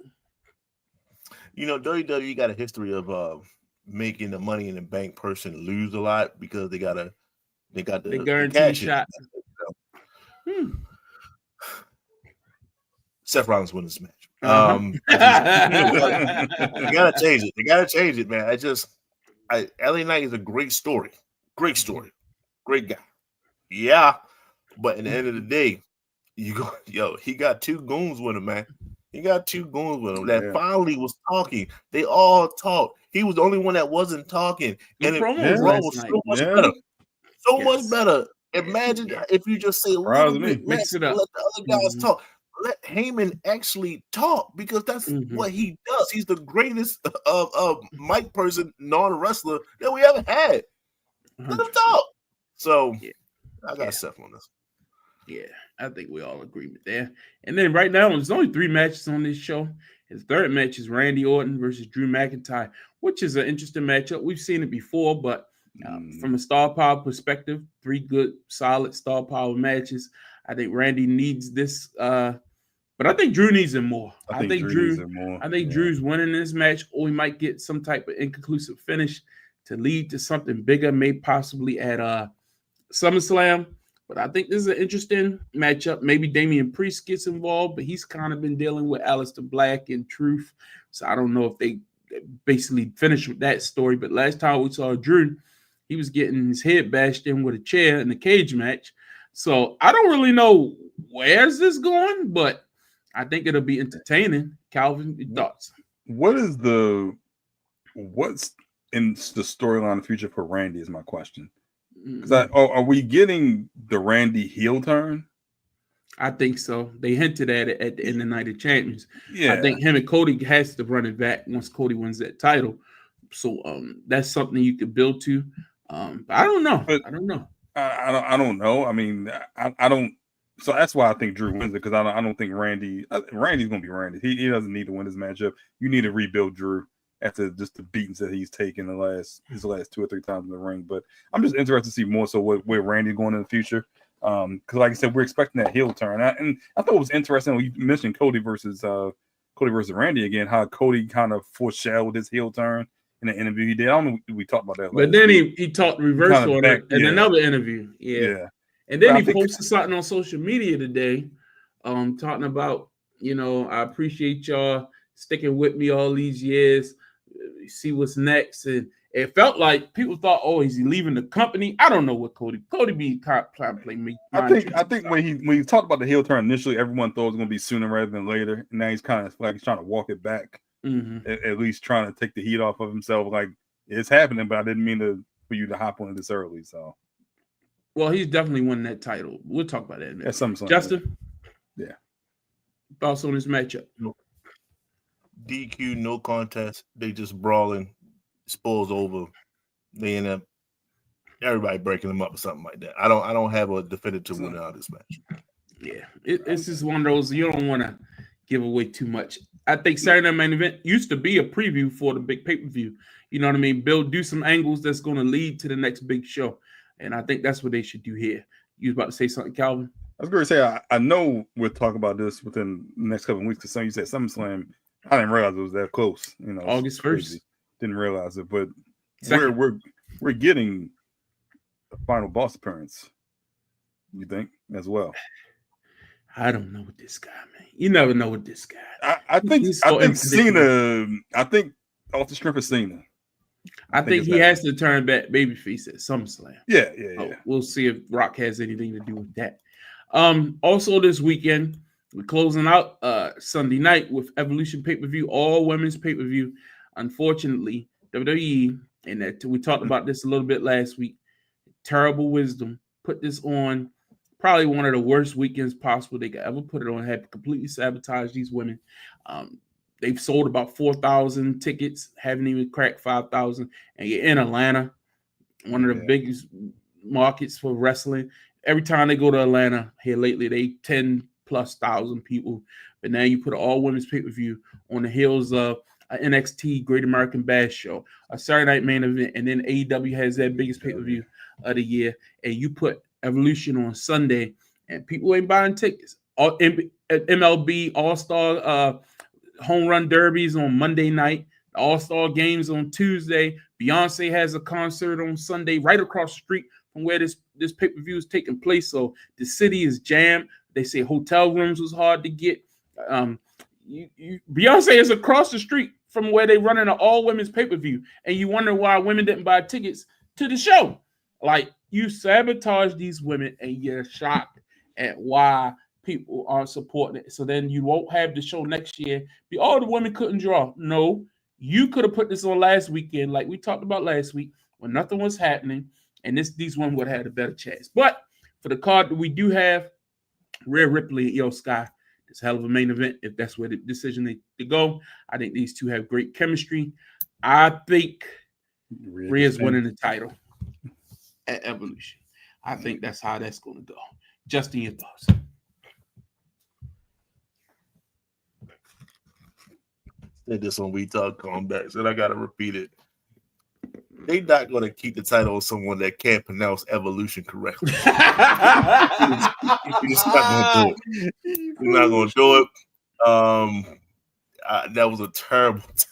You know, WWE got a history of making the Money in the Bank person lose a lot because they got the guaranteed shot. Seth Rollins wins this match. They gotta change it. They gotta change it, man. LA Knight is a great story. Great story. Great guy. Yeah. But at the end of the day, he got 2 goons with him, man. He got 2 goons with him that finally was talking. They all talked. He was the only one that wasn't talking. And it was so much better. So much better. Imagine if you just say a little bit less, let the other guys talk. Let Heyman actually talk because that's what he does. He's the greatest of mic person, non-wrestler that we ever had. Let him talk. So I got Seth on this. Yeah, I think we all agree with that. And then right now, there's only 3 matches on this show. His third match is Randy Orton versus Drew McIntyre, which is an interesting matchup. We've seen it before, but from a star power perspective, 3 good, solid star power matches. I think Randy needs this, but I think Drew needs it more. I think Drew's winning this match, or we might get some type of inconclusive finish to lead to something bigger, maybe possibly at SummerSlam. But I think this is an interesting matchup. Maybe Damian Priest gets involved, but he's kind of been dealing with Aleister Black and Truth. So I don't know if they basically finished with that story. But last time we saw Drew, he was getting his head bashed in with a chair in the cage match. So I don't really know where's this going, but I think it'll be entertaining. Calvin, your thoughts? What's in the storyline of the future for Randy is my question. Because are we getting the Randy heel turn? I think so. They hinted at it at the end of Night of Champions. Yeah, I think him and Cody has to run it back once Cody wins that title. So that's something you could build to. But I don't know. I don't know. I don't know. I mean, I don't. So that's why I think Drew wins it because I don't think Randy's going to be Randy. He doesn't need to win this matchup. You need to rebuild Drew after just the beatings that he's taken his last 2 or 3 times in the ring. But I'm just interested to see more so where Randy's going in the future. Because like I said, we're expecting that heel turn. And I thought it was interesting when you mentioned Cody versus Randy again, how Cody kind of foreshadowed his heel turn in the interview he did. I don't know if we talked about that. But then he talked reverse on it in another interview. Yeah. And then he posted something on social media today talking about, I appreciate y'all sticking with me all these years. See what's next. And it felt like people thought, is he leaving the company? I don't know what Cody be trying to play me. I think when he talked about the heel turn initially, everyone thought it was going to be sooner rather than later. And now he's kind of like he's trying to walk it back, at least trying to take the heat off of himself. Like it's happening, but I didn't mean for you to hop on it this early. So, well, he's definitely won that title. We'll talk about that in a minute. Something. Justin, thoughts on this matchup? DQ, no contest. They just brawling, spoils over. They end up everybody breaking them up or something like that. I don't have a definitive winner out of this match. Yeah, it's just one of those you don't want to give away too much. I think Saturday Night Main Event used to be a preview for the big pay-per-view. You know what I mean? Do some angles that's going to lead to the next big show. And I think that's what they should do here. You was about to say something, Calvin? I was going to say, I know we'll talk about this within the next couple of weeks because you said SummerSlam. I didn't realize it was that close. You know, August 1st. Didn't realize it, but we're getting a final boss appearance. You think as well? I don't know with this guy, man. You never know with this guy. I think Cena. I think off the strength of Cena. I think he has to turn back babyface at SummerSlam. Yeah. We'll see if Rock has anything to do with that. Also this weekend, we're closing out Sunday night with Evolution pay-per-view, all women's pay-per-view. Unfortunately, WWE, and that we talked about this a little bit last week, terrible wisdom, put this on probably one of the worst weekends possible they could ever put it on, had completely sabotaged these women. They've sold about 4,000 tickets, haven't even cracked 5,000. And you're in Atlanta, one of the biggest markets for wrestling. Every time they go to Atlanta here lately, they 10,000+ people. But now you put an all-women's pay-per-view on the heels of an NXT Great American Bash show, a Saturday Night Main Event, and then AEW has their biggest pay-per-view of the year. And you put Evolution on Sunday, and people ain't buying tickets. MLB All-Star Home Run Derbies on Monday night, All-Star Games on Tuesday. Beyonce has a concert on Sunday right across the street from where this pay-per-view is taking place. So the city is jammed. They say hotel rooms was hard to get. Beyonce is across the street from where they running an all-women's pay-per-view, and you wonder why women didn't buy tickets to the show. Like, you sabotage these women, and you're shocked at why people aren't supporting it. So then you won't have the show next year. The women couldn't draw. No, you could have put this on last weekend, like we talked about last week, when nothing was happening, and these women would have had a better chance. But for the card that we do have, Rhea Ripley and Io Sky, it's a hell of a main event if that's where the decision to go. I think these two have great chemistry. I think Rhea's winning the title at Evolution. I think that's how that's going to go. Justin, your thoughts? Said this when we talk comebacks, and I gotta repeat it. They're not going to keep the title of someone that can't pronounce Evolution correctly. You're just not going to do it. You're not going to do it. That was a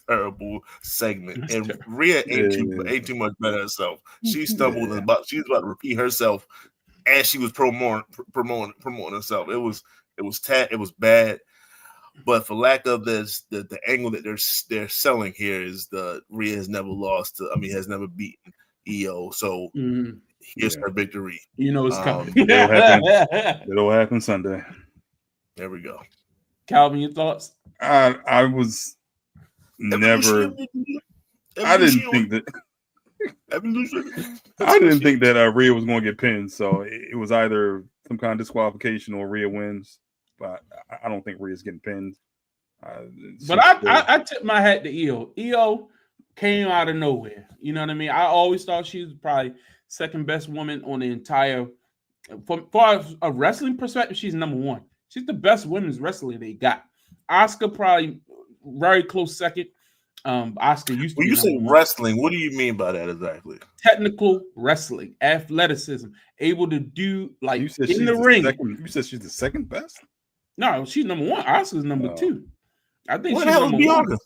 terrible segment. And Rhea ain't too much better herself. She stumbled she was about to repeat herself as she was promoting herself. It was bad. But for lack of this, the angle that they're selling here is the Rhea has never has never beaten Io. So here's her victory. You know it's coming. It'll happen Sunday. There we go. Calvin, your thoughts? I was never. I didn't think that. I didn't think that Rhea was going to get pinned. So it was either some kind of disqualification or Rhea wins. But I don't think Rhea's getting pinned. But I tip my hat to Io. Io came out of nowhere. You know what I mean? I always thought she was probably second best woman on the entire. From far as a wrestling perspective, she's number one. She's the best women's wrestler they got. Asuka probably very close second. Asuka used to. When you say wrestling, what do you mean by that exactly? Technical wrestling, athleticism, able to do like in the ring. You said she's the second best. No, she's number one. Asuka's number two. I think what she's hell number Bianca? one.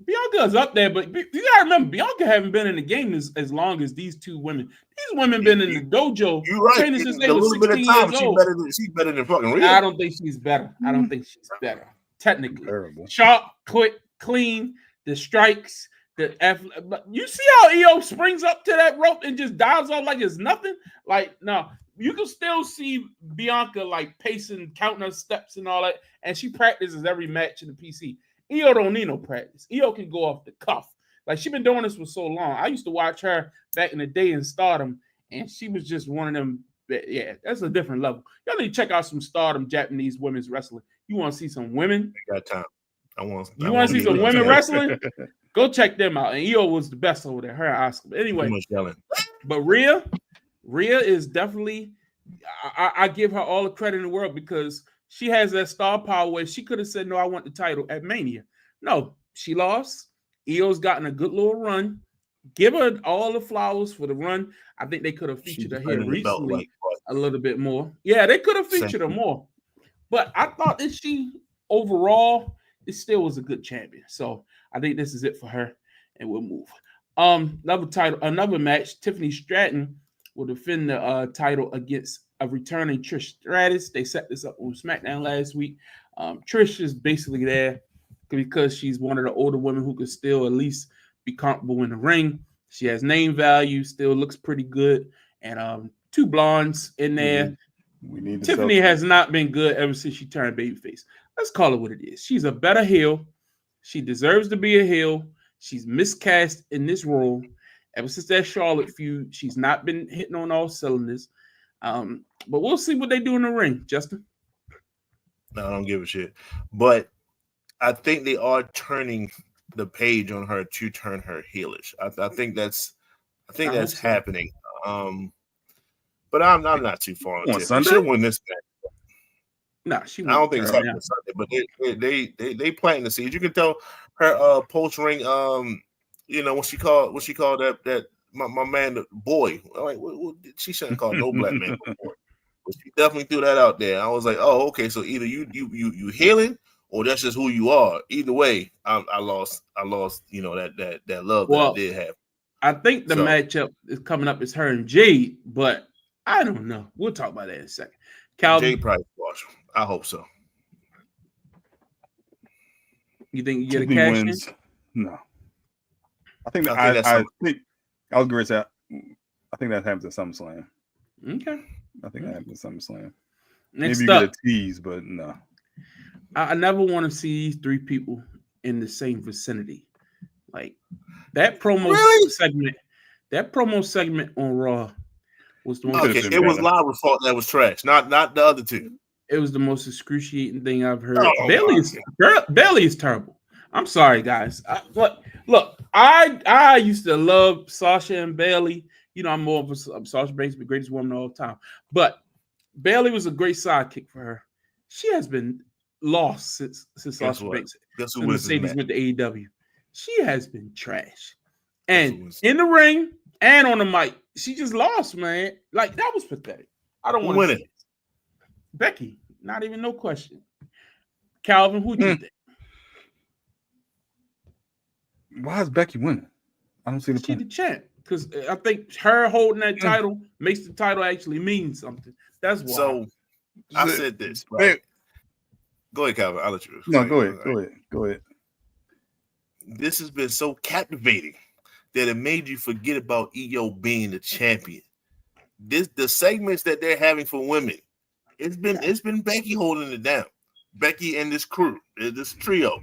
Bianca's up there, but you gotta remember, Bianca haven't been in the game as long as these two women. These women been in the dojo training since they were 16 years old. She's better than fucking Rhea. I don't think she's better. I don't think she's better. Technically. Terrible. Sharp, quick, clean, the strikes, you see how Io springs up to that rope and just dives off like it's nothing? Like, no. You can still see Bianca like pacing, counting her steps and all that, and she practices every match in the PC. Io don't need no practice. Io can go off the cuff. Like, she's been doing this for so long. I used to watch her back in the day in Stardom, and she was just one of them. Yeah, that's a different level. Y'all need to check out some Stardom Japanese women's wrestling. You want to see some women? I got time. You want to see some women wrestling? Go check them out. And Io was the best over there. Her and Oscar. But anyway, but Rhea is definitely. I give her all the credit in the world because she has that star power where she could have said, "No, I want the title at Mania." No, she lost. Io's gotten a good little run. Give her all the flowers for the run. I think they could have featured her here recently a little bit more. Yeah, they could have featured her more. But I thought that she overall, it still was a good champion. So I think this is it for her, and we'll move. Another match. Tiffany Stratton will defend the title against a returning Trish Stratus. They set this up on SmackDown last week. Trish is basically there because she's one of the older women who could still at least be comfortable in the ring. She has name value, still looks pretty good, and two blondes in there. Tiffany has not been good ever since she turned babyface. Let's call it what it is. She's a better heel. She deserves to be a heel. She's miscast in this role. Ever since that Charlotte feud, she's not been hitting on all cylinders. But we'll see what they do in the ring, Justin. No, I don't give a shit. But I think they are turning the page on her to turn her heelish. I think that's happening. But I'm not too far on Sunday. She'll win this match. No, she I don't think it's happening Sunday, but they planting the seeds. You can tell her post ring. What she called that my man the boy. Like she shouldn't call no black man boy. But she definitely threw that out there. I was like, oh, okay. So either you healing or that's just who you are. Either way, I lost. That love that I did have. I think the matchup is coming up is her and Jade, but I don't know. We'll talk about that in a second. Calvin, Jade probably watch. I hope so. You think you get a cash in? No. I think I was agree with that. I think that happens at SummerSlam. Okay. I think that happens at SummerSlam. Next Maybe you get a tease, but no. I never want to see these three people in the same vicinity. Like that promo segment. That promo segment on Raw was the most. Okay, it was Lara's fault that was trash, not the other two. It was the most excruciating thing I've heard. Bailey is terrible. I'm sorry, guys. Look, I used to love Sasha and Bailey. You know, I'm more of a Sasha Banks, the greatest woman of all time. But Bailey was a great sidekick for her. She has been lost since Sasha Banks. Since Mercedes went to AEW. She has been trash. And in the ring and on the mic, she just lost, man. Like, that was pathetic. I don't want to win it. Becky, not even no question. Calvin, who do you think? Why is Becky winning? I don't see the point. She's the champ. Because I think her holding that title makes the title actually mean something. That's why. So I said this. Right? Go ahead, Calvin. I'll let you. No, go ahead. This has been so captivating that it made you forget about Io being the champion. The segments that they're having for women, it's been Becky holding it down. Becky and this crew, this trio.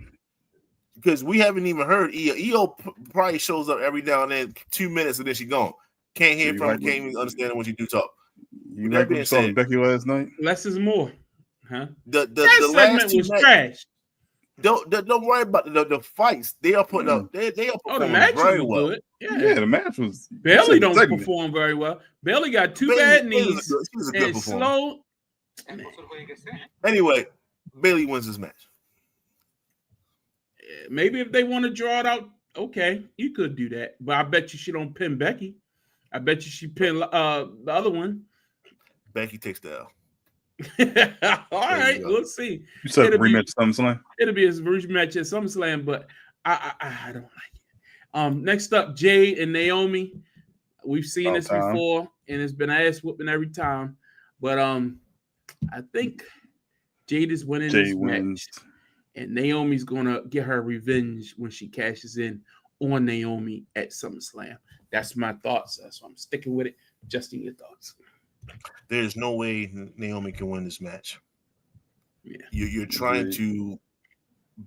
Because we haven't even heard Io. Io probably shows up every now and then, 2 minutes, and then she's gone. Can't hear from her, can't even understand when she do talk. You like what you saw Becky last night? Less is more. Huh? The segment was trash. Don't worry about the fights. They are putting up. They are performing the match very was well. good. Yeah, the match was. Bailey don't perform very well. Bailey got two bad knees. She was a good performer. Slow. Anyway, Bailey wins this match. Maybe if they want to draw it out, okay, you could do that. But I bet you she don't pin Becky. I bet you she pin the other one. Becky takes the L. All right, we'll see. You said rematch at SummerSlam? It'll be a rematch at SummerSlam, but I don't like it. Next up, Jade and Naomi. We've seen this before, and it's been ass whooping every time. But I think Jade is winning this match. And Naomi's going to get her revenge when she cashes in on Naomi at SummerSlam. That's my thoughts. So I'm sticking with it. Justin, your thoughts. There's no way Naomi can win this match. Yeah. You're trying to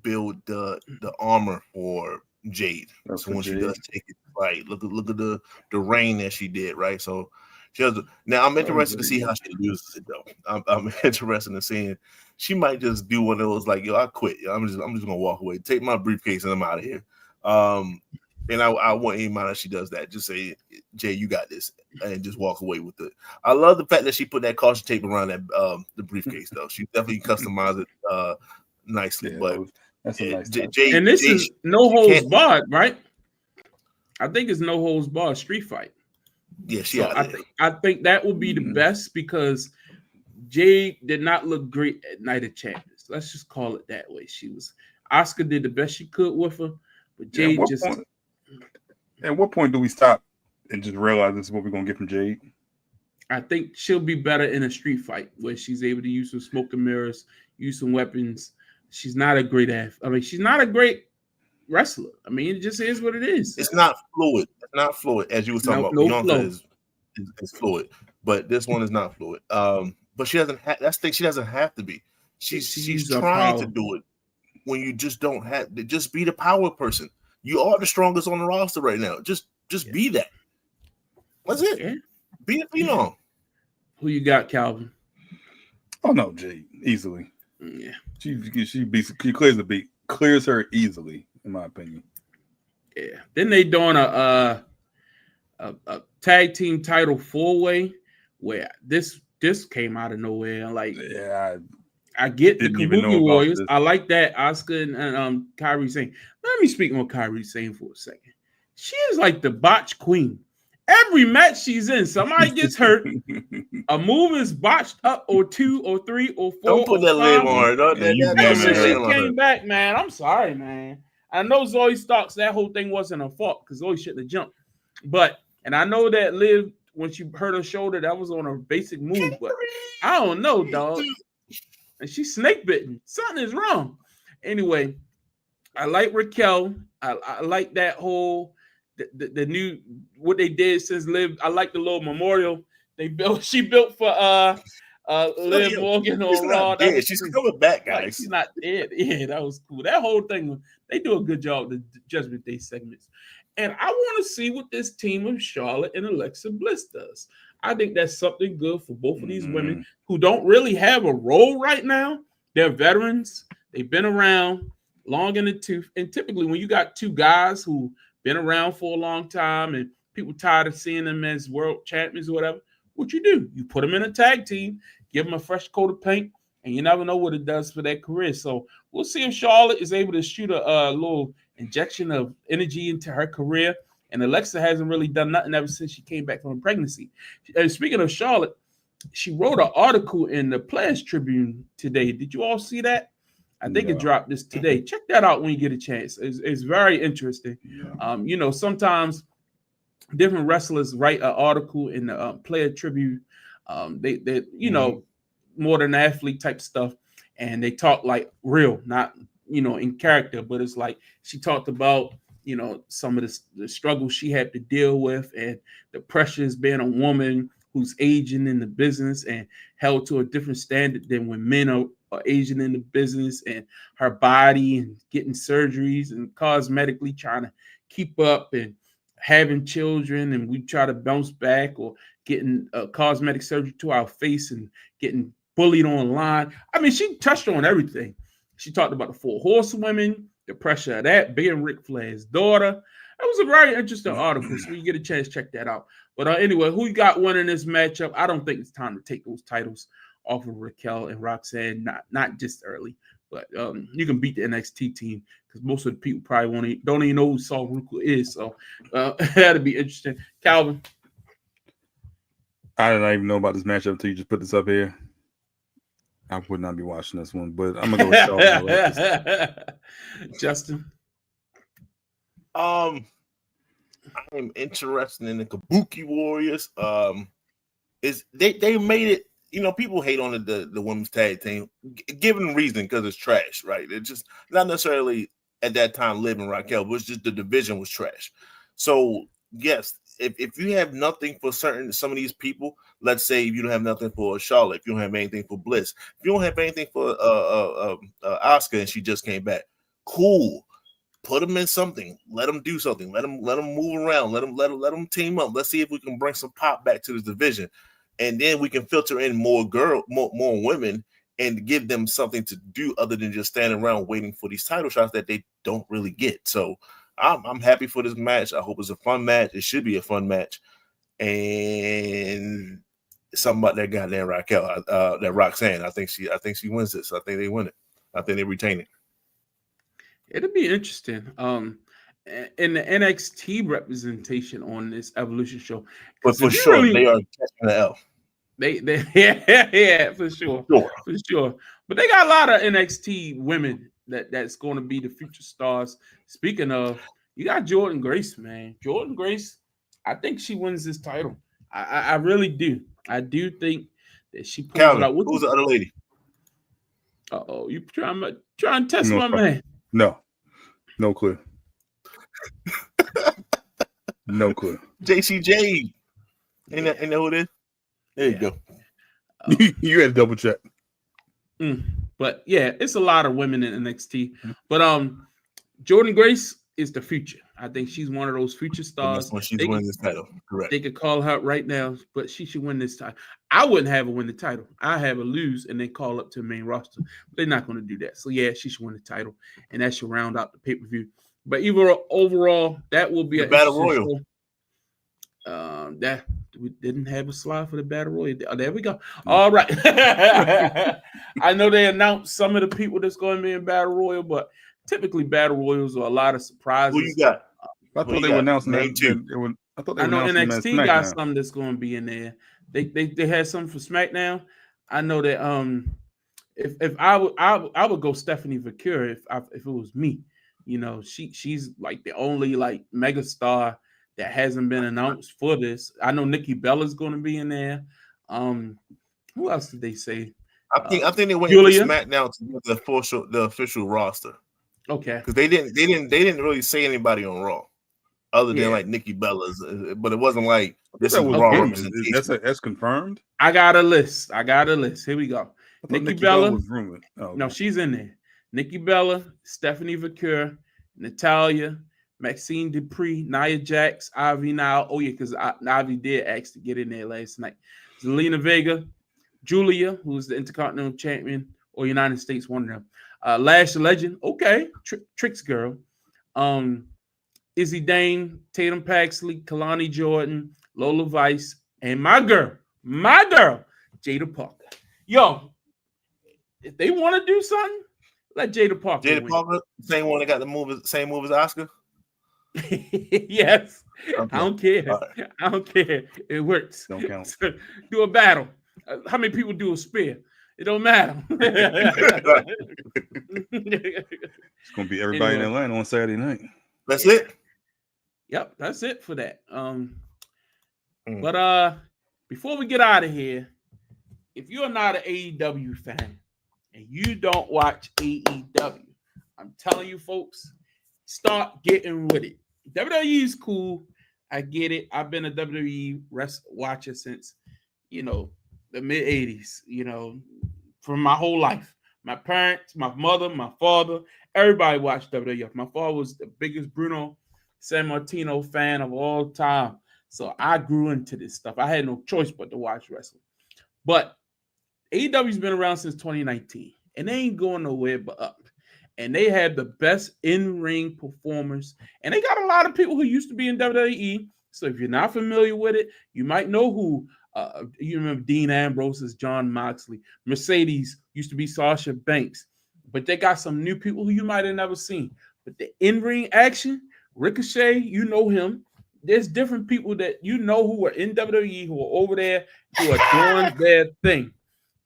build the armor for Jade. So when she does take it, right, look at the reign that she did, right? So Now I'm interested to see how she uses it though. I'm interested in seeing. She might just do one of those like, yo, I quit. I'm just gonna walk away, take my briefcase, and I'm out of here. And I want anybody that she does that. Just say, Jay, you got this, and just walk away with it. I love the fact that she put that caution tape around that the briefcase though. She definitely customized it nicely. Yeah, but that's a nice Jay, and this Jay, is no holds barred, right? I think it's no holds barred street fight. Yeah, I think that will be the best because Jade did not look great at Night of Champions. Let's just call it that way. Oscar did the best she could with her, but Jade At what point do we stop and just realize this is what we're gonna get from Jade? I think she'll be better in a street fight where she's able to use some smoke and mirrors, use some weapons. She's not a great she's not a great wrestler. I mean, it just is what it is. It's not fluid. It's not fluid as you were talking about. Bianca is fluid, but this one is not fluid. But she doesn't have. That's the thing. She doesn't have to be. She's trying to do it when you just don't have. Just be the power person. You are the strongest on the roster right now. Just be that. That's it. Yeah. Be the phenom. Who you got, Calvin? Oh no, Jade easily. Yeah, she clears her easily, in my opinion. Yeah. Then they doing a tag team title 4-way where this came out of nowhere. Like, yeah, I get the Kabuki Warriors. I like that. Oscar and Kairi Sane. Let me speak on Kairi Sane for a second. She is like the botch queen. Every match she's in, somebody gets hurt. A move is botched up, or 2 or 3 or 4. Don't put that label on her. She came back, man. I'm sorry, man. I know Zoe Starks, that whole thing wasn't her fault because Zoe shouldn't have jumped. And I know that Liv, when she hurt her shoulder, that was on a basic move. But I don't know, dog. And she's snake bitten. Something is wrong. Anyway, I like Raquel. I like that whole the new what they did since Liv. I like the little memorial she built for Liv Morgan on Raw. She's coming back, guys. Like, she's not dead. Yeah, that was cool. That whole thing, they do a good job with the Judgment Day segments. And I want to see what this team of Charlotte and Alexa Bliss does. I think that's something good for both of these women who don't really have a role right now. They're veterans. They've been around long in the tooth. And typically when you got two guys who been around for a long time and people tired of seeing them as world champions or whatever, what you do? You put them in a tag team, give them a fresh coat of paint, and you never know what it does for their career. So we'll see if Charlotte is able to shoot a little injection of energy into her career. And Alexa hasn't really done nothing ever since she came back from pregnancy. And speaking of Charlotte, she wrote an article in the Players Tribune today. Did you all see that? I think it dropped this today. Check that out when you get a chance. It's very interesting. Yeah. Sometimes different wrestlers write an article in the Player Tribune. They more than athlete type stuff, and they talk like real, not in character. But it's like she talked about some of the struggles she had to deal with and the pressures being a woman who's aging in the business and held to a different standard than when men are aging in the business, and her body and getting surgeries and cosmetically trying to keep up and having children, and we try to bounce back, or getting cosmetic surgery to our face and getting bullied online. I mean, she touched on everything. She talked about the 4 horsewomen, the pressure of that, being Ric Flair's daughter. That was a very interesting article. So you get a chance, check that out. But anyway, who you got winning this matchup? I don't think it's time to take those titles off of Raquel and Roxanne, not just early. But you can beat the NXT team because most of the people probably don't even know who Sol Ruka is. So that'll be interesting. Calvin? I didn't even know about this matchup until you just put this up here. I would not be watching this one, but I'm gonna go with Charlotte. Justin? I am interested in the Kabuki Warriors. They made it. People hate on the women's tag team, given reason because it's trash, right? It's just not necessarily at that time Liv and Raquel, but it's just the division was trash. So yes, if you have nothing for some of these people, let's say if you don't have nothing for Charlotte, if you don't have anything for Bliss, if you don't have anything for Asuka and she just came back, cool. put them in something. Let them do something. Let them move around. Let them team up. Let's see if we can bring some pop back to this division, and then we can filter in more women and give them something to do other than just standing around waiting for these title shots that they don't really get. So I'm happy for this match. I hope it's a fun match. It should be a fun match, and something about that goddamn Raquel, that Roxanne. I think she wins this. I think they win it. I think they retain it. It'll be interesting. In the NXT representation on this Evolution show, but for sure they are catching the L. They yeah, for sure. But they got a lot of NXT women that's going to be the future stars. Speaking of, you got Jordynne Grace, man. Jordynne Grace, I think she wins this title. I really do. I do think that she pulls Calvin, it out. Who's the other lady? Uh-oh, you trying to test my man? No clue. No clue. JC Jade. Ain't that who it is? There you go. You had to double check. But yeah, it's a lot of women in NXT. But Jordynne Grace is the future. I think she's one of those future stars. When she's winning this title, correct? They could call her right now, but she should win this title. I wouldn't have her win the title. I have her lose and then call up to the main roster. But they're not going to do that. So yeah, she should win the title, and that should round out the pay-per-view. But overall, that will be a Battle Royal. That we didn't have a slide for the Battle Royal. Oh, there we go. All right. I know they announced some of the people that's going to be in Battle Royal, but typically Battle Royals are a lot of surprises. Who you got? I thought they were announcing that too. I know NXT got some that's going to be in there. They had some for SmackDown. I know that if I would go Stephanie Vaquer if it was me. You know, she's like the only like mega star that hasn't been announced for this. I know Nikki Bella's going to be in there. Who else did they say? I think they went to SmackDown to do the official roster. Okay, because they didn't really say anybody on Raw other than like Nikki Bella's, but it wasn't like this is Raw representation. That's confirmed. I got a list. Here we go. Nikki Bella was rumored. Oh, no, she's in there. Nikki Bella, Stephanie Vaquer, Natalya, Maxine Dupree, Nia Jax, Ivy Nile. Oh yeah, because Ivy did ask to get in there last night. Zelina Vega, Julia, who's the Intercontinental Champion or United States, one of them. Lash Legend, okay, Tricks Girl. Izzy Dane, Tatum Paxley, Kalani Jordan, Lola Vice, and my girl, Jada Parker. Yo, if they want to do something, let Jada Parker win. Parker, same one that got the same move as Oscar? Yes. Okay. I don't care. Right. I don't care. It works. Don't count. Do a battle. How many people do a spear? It don't matter. It's gonna be everybody in Atlanta on Saturday night. That's it. Yep, that's it for that. But before we get out of here, if you're not an AEW fan and you don't watch AEW, I'm telling you, folks, start getting with it. WWE is cool. I get it. I've been a WWE watcher since, the mid 80s, from my whole life. My parents, my mother, my father, everybody watched WWF. My father was the biggest Bruno Sammartino fan of all time. So I grew into this stuff. I had no choice but to watch wrestling. But AEW's been around since 2019, and they ain't going nowhere but up. And they have the best in-ring performers. And they got a lot of people who used to be in WWE. So if you're not familiar with it, you might know who. You remember Dean Ambrose as John Moxley. Mercedes used to be Sasha Banks. But they got some new people who you might have never seen. But the in-ring action, Ricochet, you know him. There's different people that you know who are in WWE, who are over there, who are doing their thing.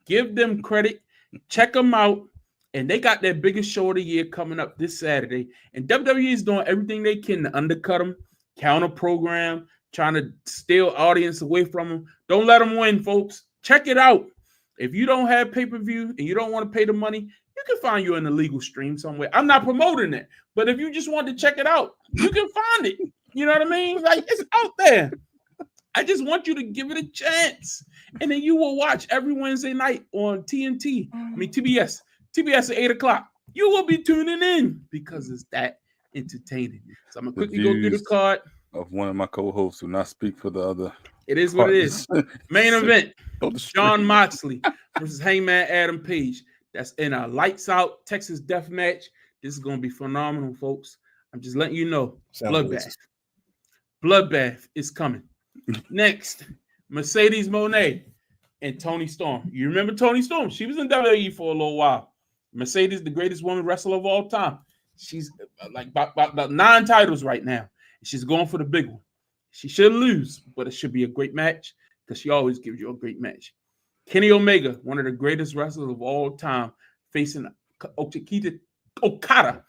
Give them credit. Check them out. And they got their biggest show of the year coming up this Saturday. And WWE is doing everything they can to undercut them, counter program, trying to steal audience away from them. Don't let them win, folks. Check it out. If you don't have pay-per-view and you don't want to pay the money, you can find you an illegal stream somewhere. I'm not promoting it. But if you just want to check it out, you can find it. You know what I mean? Like, it's out there. I just want you to give it a chance. And then you will watch every Wednesday night on TNT. TBS. TBS at 8 o'clock. You will be tuning in because it's that entertaining. So I'm gonna quickly go through the card. Of one of my co-hosts who not speak for the other. It is what it is. Main event: Jon Moxley versus Hangman Adam Page. That's in a lights out Texas death match. This is gonna be phenomenal, folks. I'm just letting you know. Bloodbath is coming. Next, Mercedes Moné and Toni Storm. You remember Toni Storm? She was in WWE for a little while. Mercedes, the greatest woman wrestler of all time. She's like about 9 titles right now. She's going for the big one. She should lose, but it should be a great match because she always gives you a great match. Kenny Omega, one of the greatest wrestlers of all time, facing Kokishi Okada,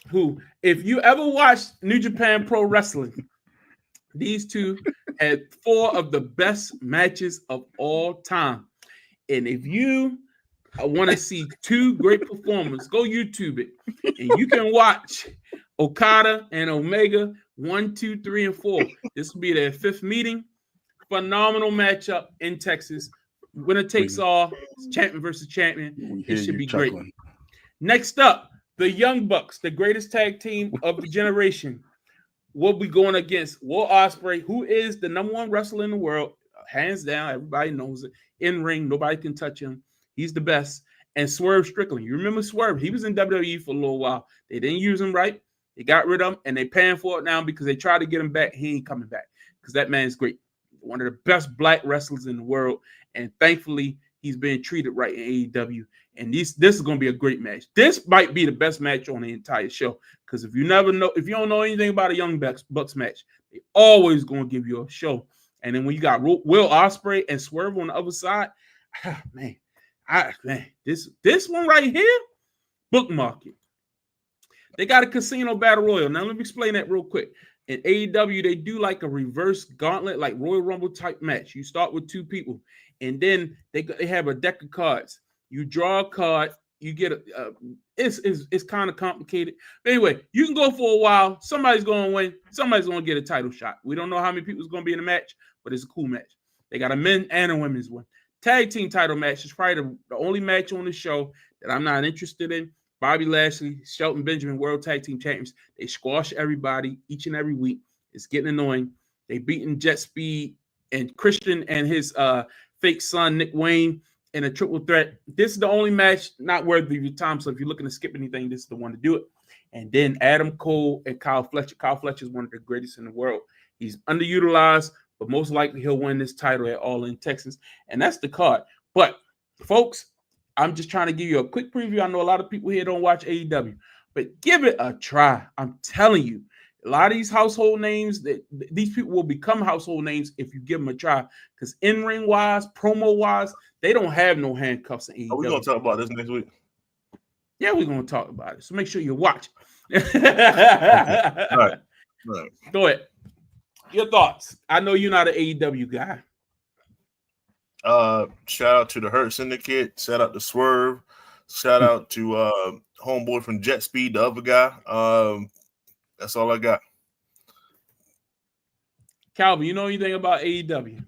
who, if you ever watched New Japan Pro Wrestling, these two had 4 of the best matches of all time. And if you want to see 2 great performers, go YouTube it, and you can watch Okada and Omega 1, 2, 3, and 4. This will be their 5th meeting. Phenomenal matchup in Texas. Winner takes all. Champion versus champion. It should be great. Next up, the Young Bucks, the greatest tag team of the generation, will be going against Will Ospreay, who is the #1 wrestler in the world, hands down. Everybody knows it. In ring, nobody can touch him. He's the best. And Swerve Strickland. You remember Swerve? He was in WWE for a little while. They didn't use him right. They got rid of him, and they're paying for it now because they tried to get him back. He ain't coming back because that man's great. One of the best black wrestlers in the world. And thankfully, he's being treated right in AEW. And this is going to be a great match. This might be the best match on the entire show. Because if you don't know anything about a Young Bucks match, they always going to give you a show. And then when you got Will Ospreay and Swerve on the other side, this one right here, bookmark it. They got a casino battle royal. Now let me explain that real quick. In AEW, they do like a reverse gauntlet, like Royal Rumble type match. You start with 2 people, and then they have a deck of cards. You draw a card, you get it's kind of complicated. But anyway, you can go for a while. Somebody's going to win. Somebody's going to get a title shot. We don't know how many people is going to be in the match, but it's a cool match. They got a men and a women's one. Tag team title match is probably the only match on the show that I'm not interested in. Bobby Lashley, Shelton Benjamin, World Tag Team Champions. They squash everybody each and every week. It's getting annoying. They beaten Jet Speed and Christian and his fake son, Nick Wayne, in a triple threat. This is the only match not worthy of your time. So if you're looking to skip anything, this is the one to do it. And then Adam Cole and Kyle Fletcher. Kyle Fletcher is one of the greatest in the world. He's underutilized, but most likely he'll win this title at All In Texas. And that's the card. But, folks, I'm just trying to give you a quick preview. I know a lot of people here don't watch AEW, but give it a try. I'm telling you, a lot of these household names, these people will become household names if you give them a try. Because in-ring wise, promo wise, they don't have no handcuffs in AEW. Are we going to talk about this next week? Yeah, we're going to talk about it. So make sure you watch. Right. Go ahead. Your thoughts. I know you're not an AEW guy. Shout out to the Hurt Syndicate. Shout out to Swerve. Shout out to homeboy from Jet Speed, the other guy. That's all I got. Calvin, you know anything about AEW?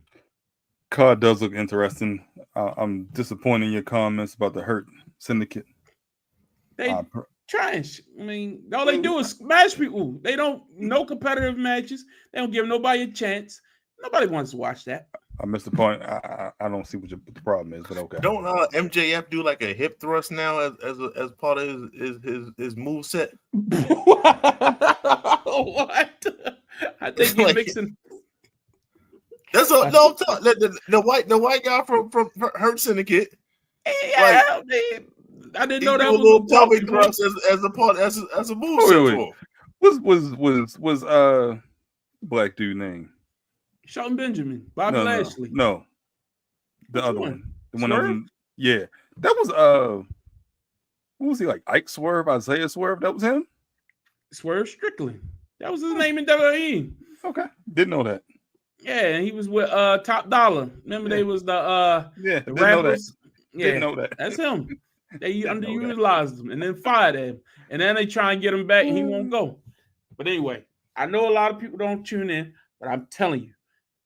Card does look interesting. I'm disappointed in your comments about the Hurt Syndicate. They trash. I mean, all they do is smash people. They don't no competitive matches. They don't give nobody a chance. Nobody wants to watch that. I missed the point. I don't see what the problem is, but okay. Don't MJF do like a hip thrust now as part of his move set? What? I think you're mixing. That's all. No, the white guy from Hurt Syndicate. Yeah, I didn't know that was a little tummy thrust as a move set. Was black dude name? Shelton Benjamin, Bobby Lashley. No, the other one. The one Swerve? Yeah, that was who was he, like Ike Swerve, Isaiah Swerve? That was him. Swerve Strickland. That was his name in WWE. Okay, didn't know that. Yeah, and he was with Top Dollar. Remember they was the didn't rappers. Know that. Didn't know that. That's him. They underutilized him and then fired him, and then they try and get him back, and he won't go. But anyway, I know a lot of people don't tune in, but I'm telling you,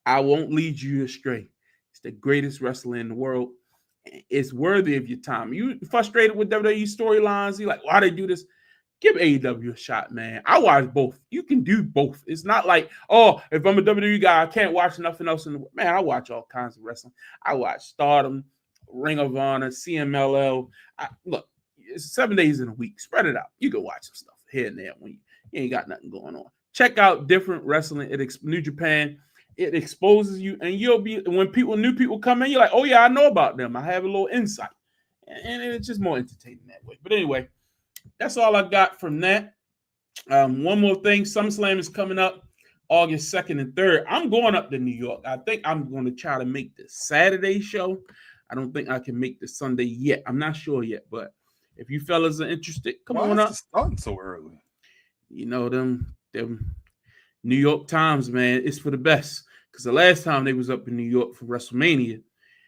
I won't lead you astray. It's the greatest wrestler in the world. It's worthy of your time. You frustrated with WWE storylines? You like, why they do this? give AEW a shot, man. I watch both. You can do both. It's not like, oh, if I'm a WWE guy, I can't watch nothing else in the world. Man, I watch all kinds of wrestling. I watch Stardom, Ring of Honor, CMLL. Look, it's 7 days in a week. Spread it out. You can watch some stuff here and there when you ain't got nothing going on. Check out different wrestling. New Japan. It exposes you, and you'll be when new people come in, you're like, oh yeah, I know about them. I have a little insight, and it's just more entertaining that way. But anyway, that's all I got from that. One more thing, SummerSlam is coming up August 2nd and 3rd. I'm going up to New York. I think I'm going to try to make the Saturday show. I don't think I can make the Sunday yet. I'm not sure yet, but if you fellas are interested, come on up. Starting so early. You know them New York Times, man, it's for the best. Because the last time they was up in New York for WrestleMania,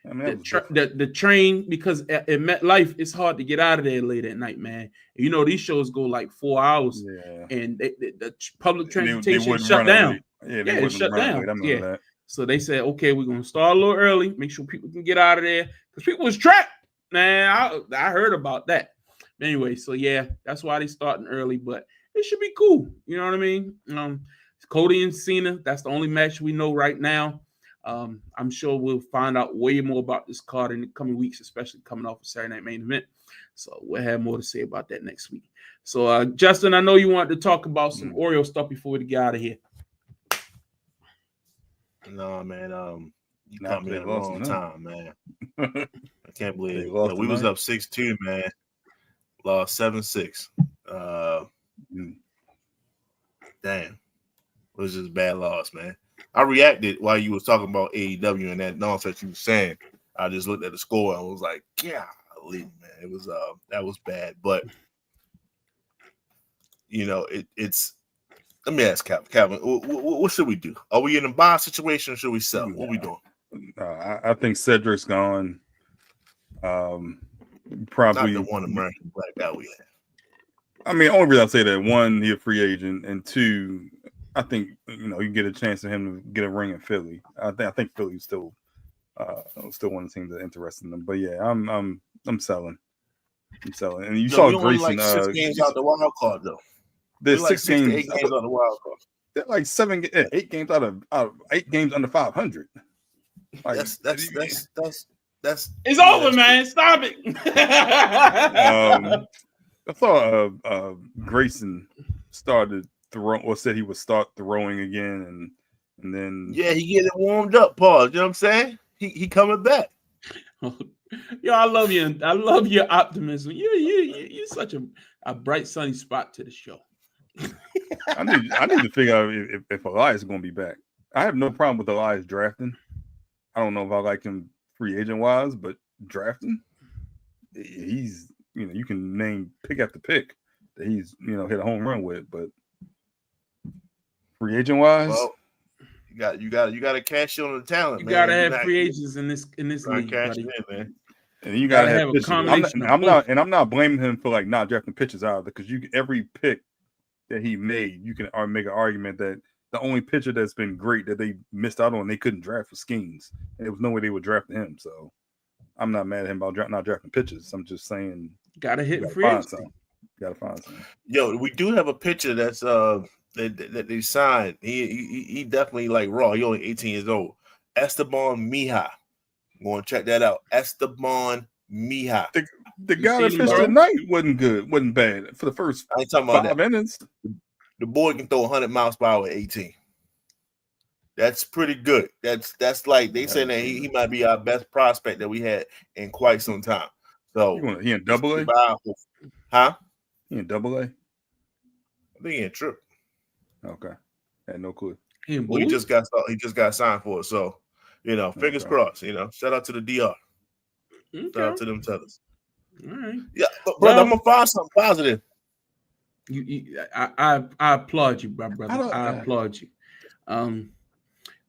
the train, because at MetLife, it's hard to get out of there late at night, man. You know, these shows go like 4 hours, and the public transportation shut down. It shut down. Yeah. So they said, okay, we're going to start a little early, make sure people can get out of there. Because people was trapped, man. I heard about that. Anyway, so yeah, that's why they starting early, but it should be cool. You know what I mean? Cody and Cena, that's the only match we know right now. I'm sure we'll find out way more about this card in the coming weeks, especially coming off a Saturday Night Main Event. So we'll have more to say about that next week. So, Justin, I know you wanted to talk about some Oreo stuff before we get out of here. No, man. You caught me at the wrong time, man. I can't believe it. We was up 6-2, man. Lost 7-6. Damn. It was just a bad loss, man. I reacted while you was talking about AEW and that nonsense you were saying. I just looked at the score and was like, yeah, man. It was that was bad. But you know, it's let me ask Calvin, what should we do? Are we in a buy situation or should we sell? What are we doing? I think Cedric's gone. Probably not the one American black guy we have. I mean, only reason I say that, one, he's a free agent, and two, I think you get a chance for him to get a ring in Philly. I think Philly's still one of the teams that are interested in him. But yeah, I'm selling. And you saw Grayson. Like 6 games out the wild card though. There's like 6 games. 8 games out the wild card. They're like 8 games out of 8 games under 500. Like, that's it's over, man. Stop it. I saw Grayson started throwing, or said he would start throwing again, and then he getting warmed up, Paul. You know what I'm saying? He coming back. Yo, I love you. I love your optimism. You're such a bright sunny spot to the show. I need to figure out if Elias is going to be back. I have no problem with Elias drafting. I don't know if I like him free agent wise, but drafting, he's you can name pick after pick that he's hit a home run with, but free agent wise, well, you got to cash in on the talent. You got to have free agents in this league, buddy. In, man. And you got to have pitchers. I'm not blaming him for like not drafting pitchers either, because every pick that he made, you can make an argument that the only pitcher that's been great that they missed out on, they couldn't draft for Skeens. And there was no way they would draft him. So I'm not mad at him about not drafting pitchers. I'm just saying, gotta hit free agency. Gotta find something. Yo, we do have a pitcher that's that they signed. He definitely like raw. He only 18 years old. Esteban Mija. Go and check that out. Esteban Mija. The guy that pitched tonight wasn't bad for the first I ain't talking about 5 innings. The boy can throw 100 miles per hour at 18. That's pretty good. That's like they say that he might be our best prospect that we had in quite some time. So he in AA? Huh? He in AA? I think he in triple. Okay. Had no clue. He just got signed for it. So, fingers crossed. Shout out to the DR. Okay. Shout out to them tellers. All right. Yeah, but brother, I'm gonna find something positive. I applaud you, my brother. I applaud you.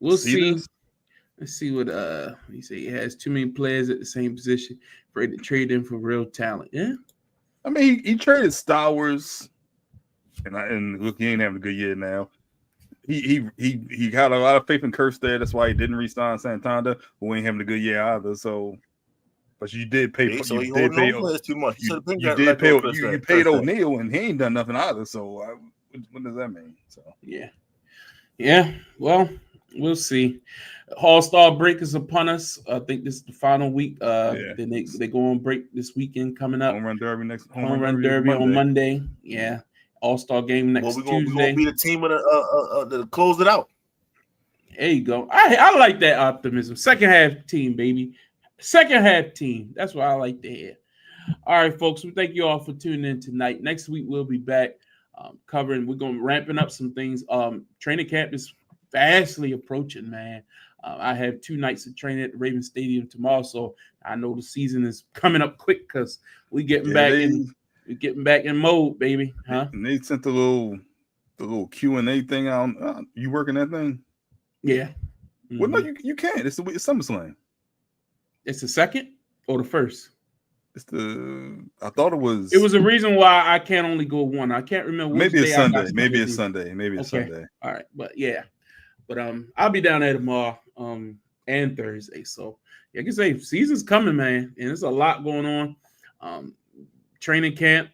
We'll see. Let's see what he say. He has too many players at the same position for to trade in for real talent. Yeah. I mean, he traded Stowers, and look, he ain't having a good year now. He got a lot of faith in Curse there. That's why he didn't re-sign Santander, who ain't having a good year either. So But you did pay. So he You holding did pay. on players too much. You did pay. You paid O'Neal, and he ain't done nothing either. So what does that mean? So yeah. Well, we'll see. All-Star break is upon us. I think this is the final week. Then they go on break this weekend coming up. Home Run Derby next. Home Run Derby on Monday. Yeah. All-Star game next Tuesday. We're gonna be the team of to close it out. There you go. I like that optimism. Second half team, baby. Second half team. That's what I like to hear. All right, folks. We thank you all for tuning in tonight. Next week we'll be back covering. We're going to ramping up some things. Training camp is fastly approaching, man. I have 2 nights of training at the Ravens Stadium tomorrow, so I know the season is coming up quick because we're getting back in mode, baby. Huh? And they sent the little Q&A thing out. You working that thing? Yeah. Mm-hmm. Well, no, you can't. It's SummerSlam. It's the second or the first? I thought it was. It was a reason why I can't only go one. I can't remember. Maybe it's Sunday. Maybe it's Sunday. All right, but yeah. But I'll be down there tomorrow and Thursday. So yeah, I can say season's coming, man, and there's a lot going on. Training camp.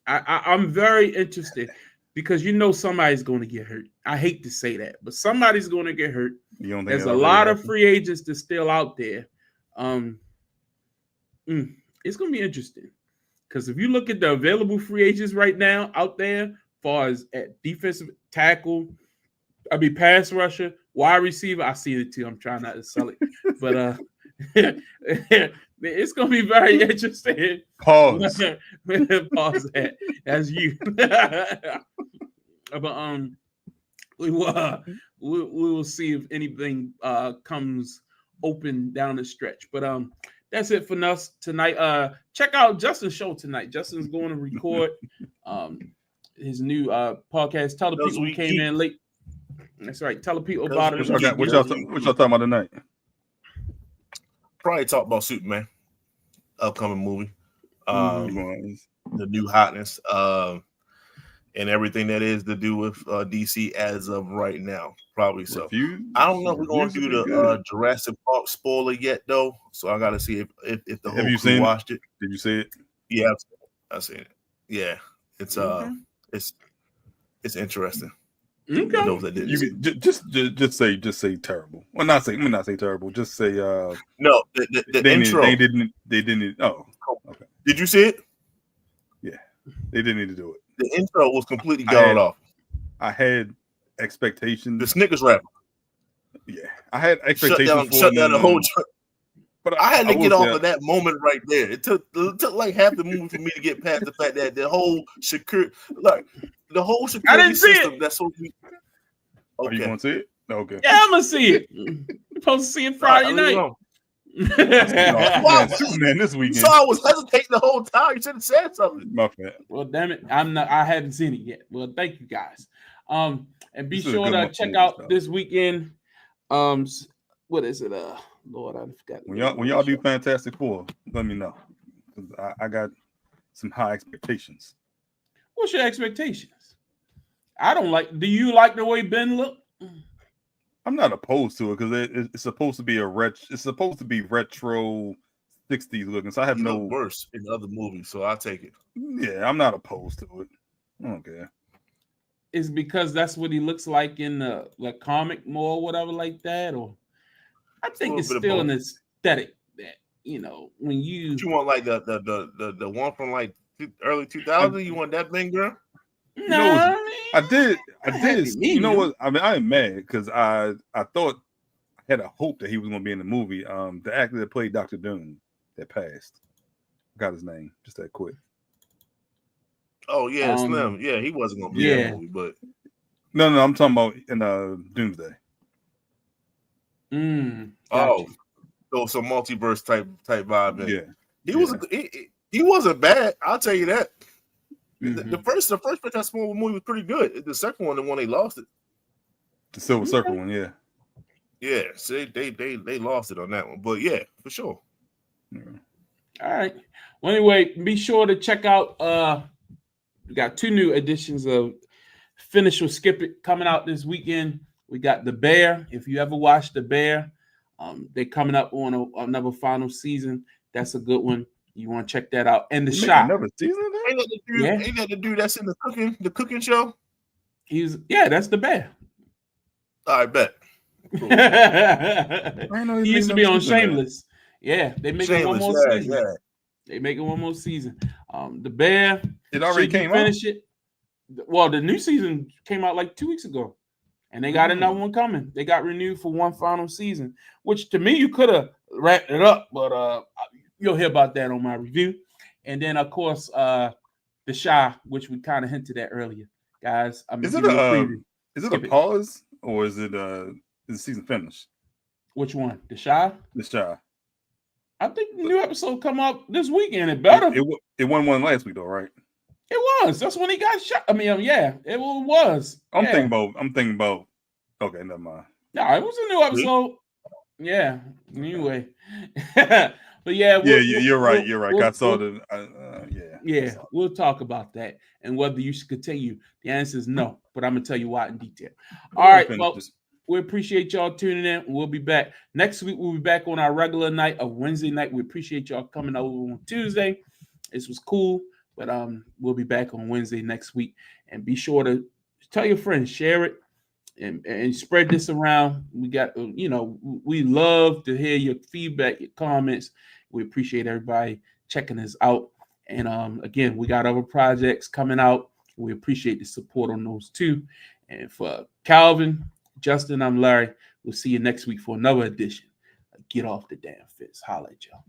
I'm very interested because somebody's going to get hurt. I hate to say that, but somebody's going to get hurt. There's a lot of free agents that's still out there. It's going to be interesting because if you look at the available free agents right now out there, as far as at defensive tackle, pass rusher, wide receiver, I see it too. I'm trying not to sell it, but it's going to be very interesting. Pause. Pause that. That's you. But we will see if anything comes open down the stretch. But that's it for us tonight. Check out Justin's show tonight. Justin's going to record his new podcast. Tell the people who came in late. That's right. Tell the people about it. What y'all talking about tonight? Probably talk about Superman, upcoming movie, the new hotness, and everything that is to do with DC as of right now. Probably so. I don't know if we're going to do the Jurassic Park spoiler yet, though. So I got to see if the whole crew watched it. Did you see it? Yeah, I've seen it. Yeah, it's interesting. Okay. Those that didn't just say terrible. Well, not say terrible. Just say no. The intro. They didn't. Oh, okay. Did you see it? Yeah, they didn't need to do it. The intro was completely gone off. I had expectations. The Snickers rapper. Yeah, I had expectations. Shut down the whole. But I had to get off of that moment right there. It took like half the movie for me to get past the fact that the whole security system. That's what we. Okay. Are you going to see it? Okay. Yeah, I'm gonna see it. I'm supposed to see it Friday night. Superman this weekend. So I was hesitating the whole time. You should have said something. My bad. Well, damn it, I haven't seen it yet. Well, thank you guys. And be sure to check out this weekend. What is it? Lord, I forgot. When y'all do Fantastic Four, let me know. I got some high expectations. What's your expectations? Do you like the way Ben looked? I'm not opposed to it because it's supposed to be it's supposed to be retro 60s looking. So I have no worse in other movies, so I'll take it. Yeah, I'm not opposed to it. I don't care. Is because that's what he looks like in the comic more, or whatever like that, or I think it's still an aesthetic that when you want like the one from like early 2000. You want that Ben girl? No, I did. You know what? I mean, I am mad because I thought I had a hope that he was going to be in the movie. The actor that played Dr. Doom that passed, got his name just that quick. Oh yeah, Slim. Yeah, he wasn't going to be in the movie, but no, I'm talking about in Doomsday. Oh, so some multiverse type vibe. Yeah, he wasn't bad. I'll tell you that. Mm-hmm. The first Fantastic Four movie was pretty good. The second one, the one they lost it. The Silver Surfer one, yeah. Yeah, see, they lost it on that one, but yeah, for sure. Yeah. All right. Well, anyway, be sure to check out. We got 2 new editions of Finish or Skip It coming out this weekend. We got The Bear. If you ever watched The Bear, they're coming up on another final season. That's a good one. You want to check that out. And The You make Shot. another season of that? Ain't that the dude that's in the cooking show? That's the bear. I bet. Cool. He used to be on Shameless. Yeah, they making one more season. Yeah. They making one more season. The Bear. It already came out. Finish it. Well, the new season came out like 2 weeks ago, and they got another one coming. They got renewed for one final season, which to me you could have wrapped it up, but you'll hear about that on my review. And then of course, The Shy, which we kind of hinted at earlier, guys. Is it a pause or is the season finished? Which one? The Shy? The Shy. I think the new episode come up this weekend. It better. It won one last week though, right? It was. That's when he got shot. I mean, yeah, it was. I'm thinking about. Okay, never mind. No, it was a new episode. Yeah. Anyway, but yeah. You're right. I saw the. We'll talk about that and whether you should continue. The answer is no, but I'm gonna tell you why in detail. All right, folks. We appreciate y'all tuning in. We'll be back next week. We'll be back on our regular night of Wednesday night. We appreciate y'all coming over on Tuesday. This was cool, but we'll be back on Wednesday next week. And be sure to tell your friends, share it, and spread this around. We got, we love to hear your feedback, your comments. We appreciate everybody checking us out. And again, we got other projects coming out. We appreciate the support on those too. And for Calvin, Justin, I'm Larry. We'll see you next week for another edition of Get Off the Damn Fence. Holla at y'all.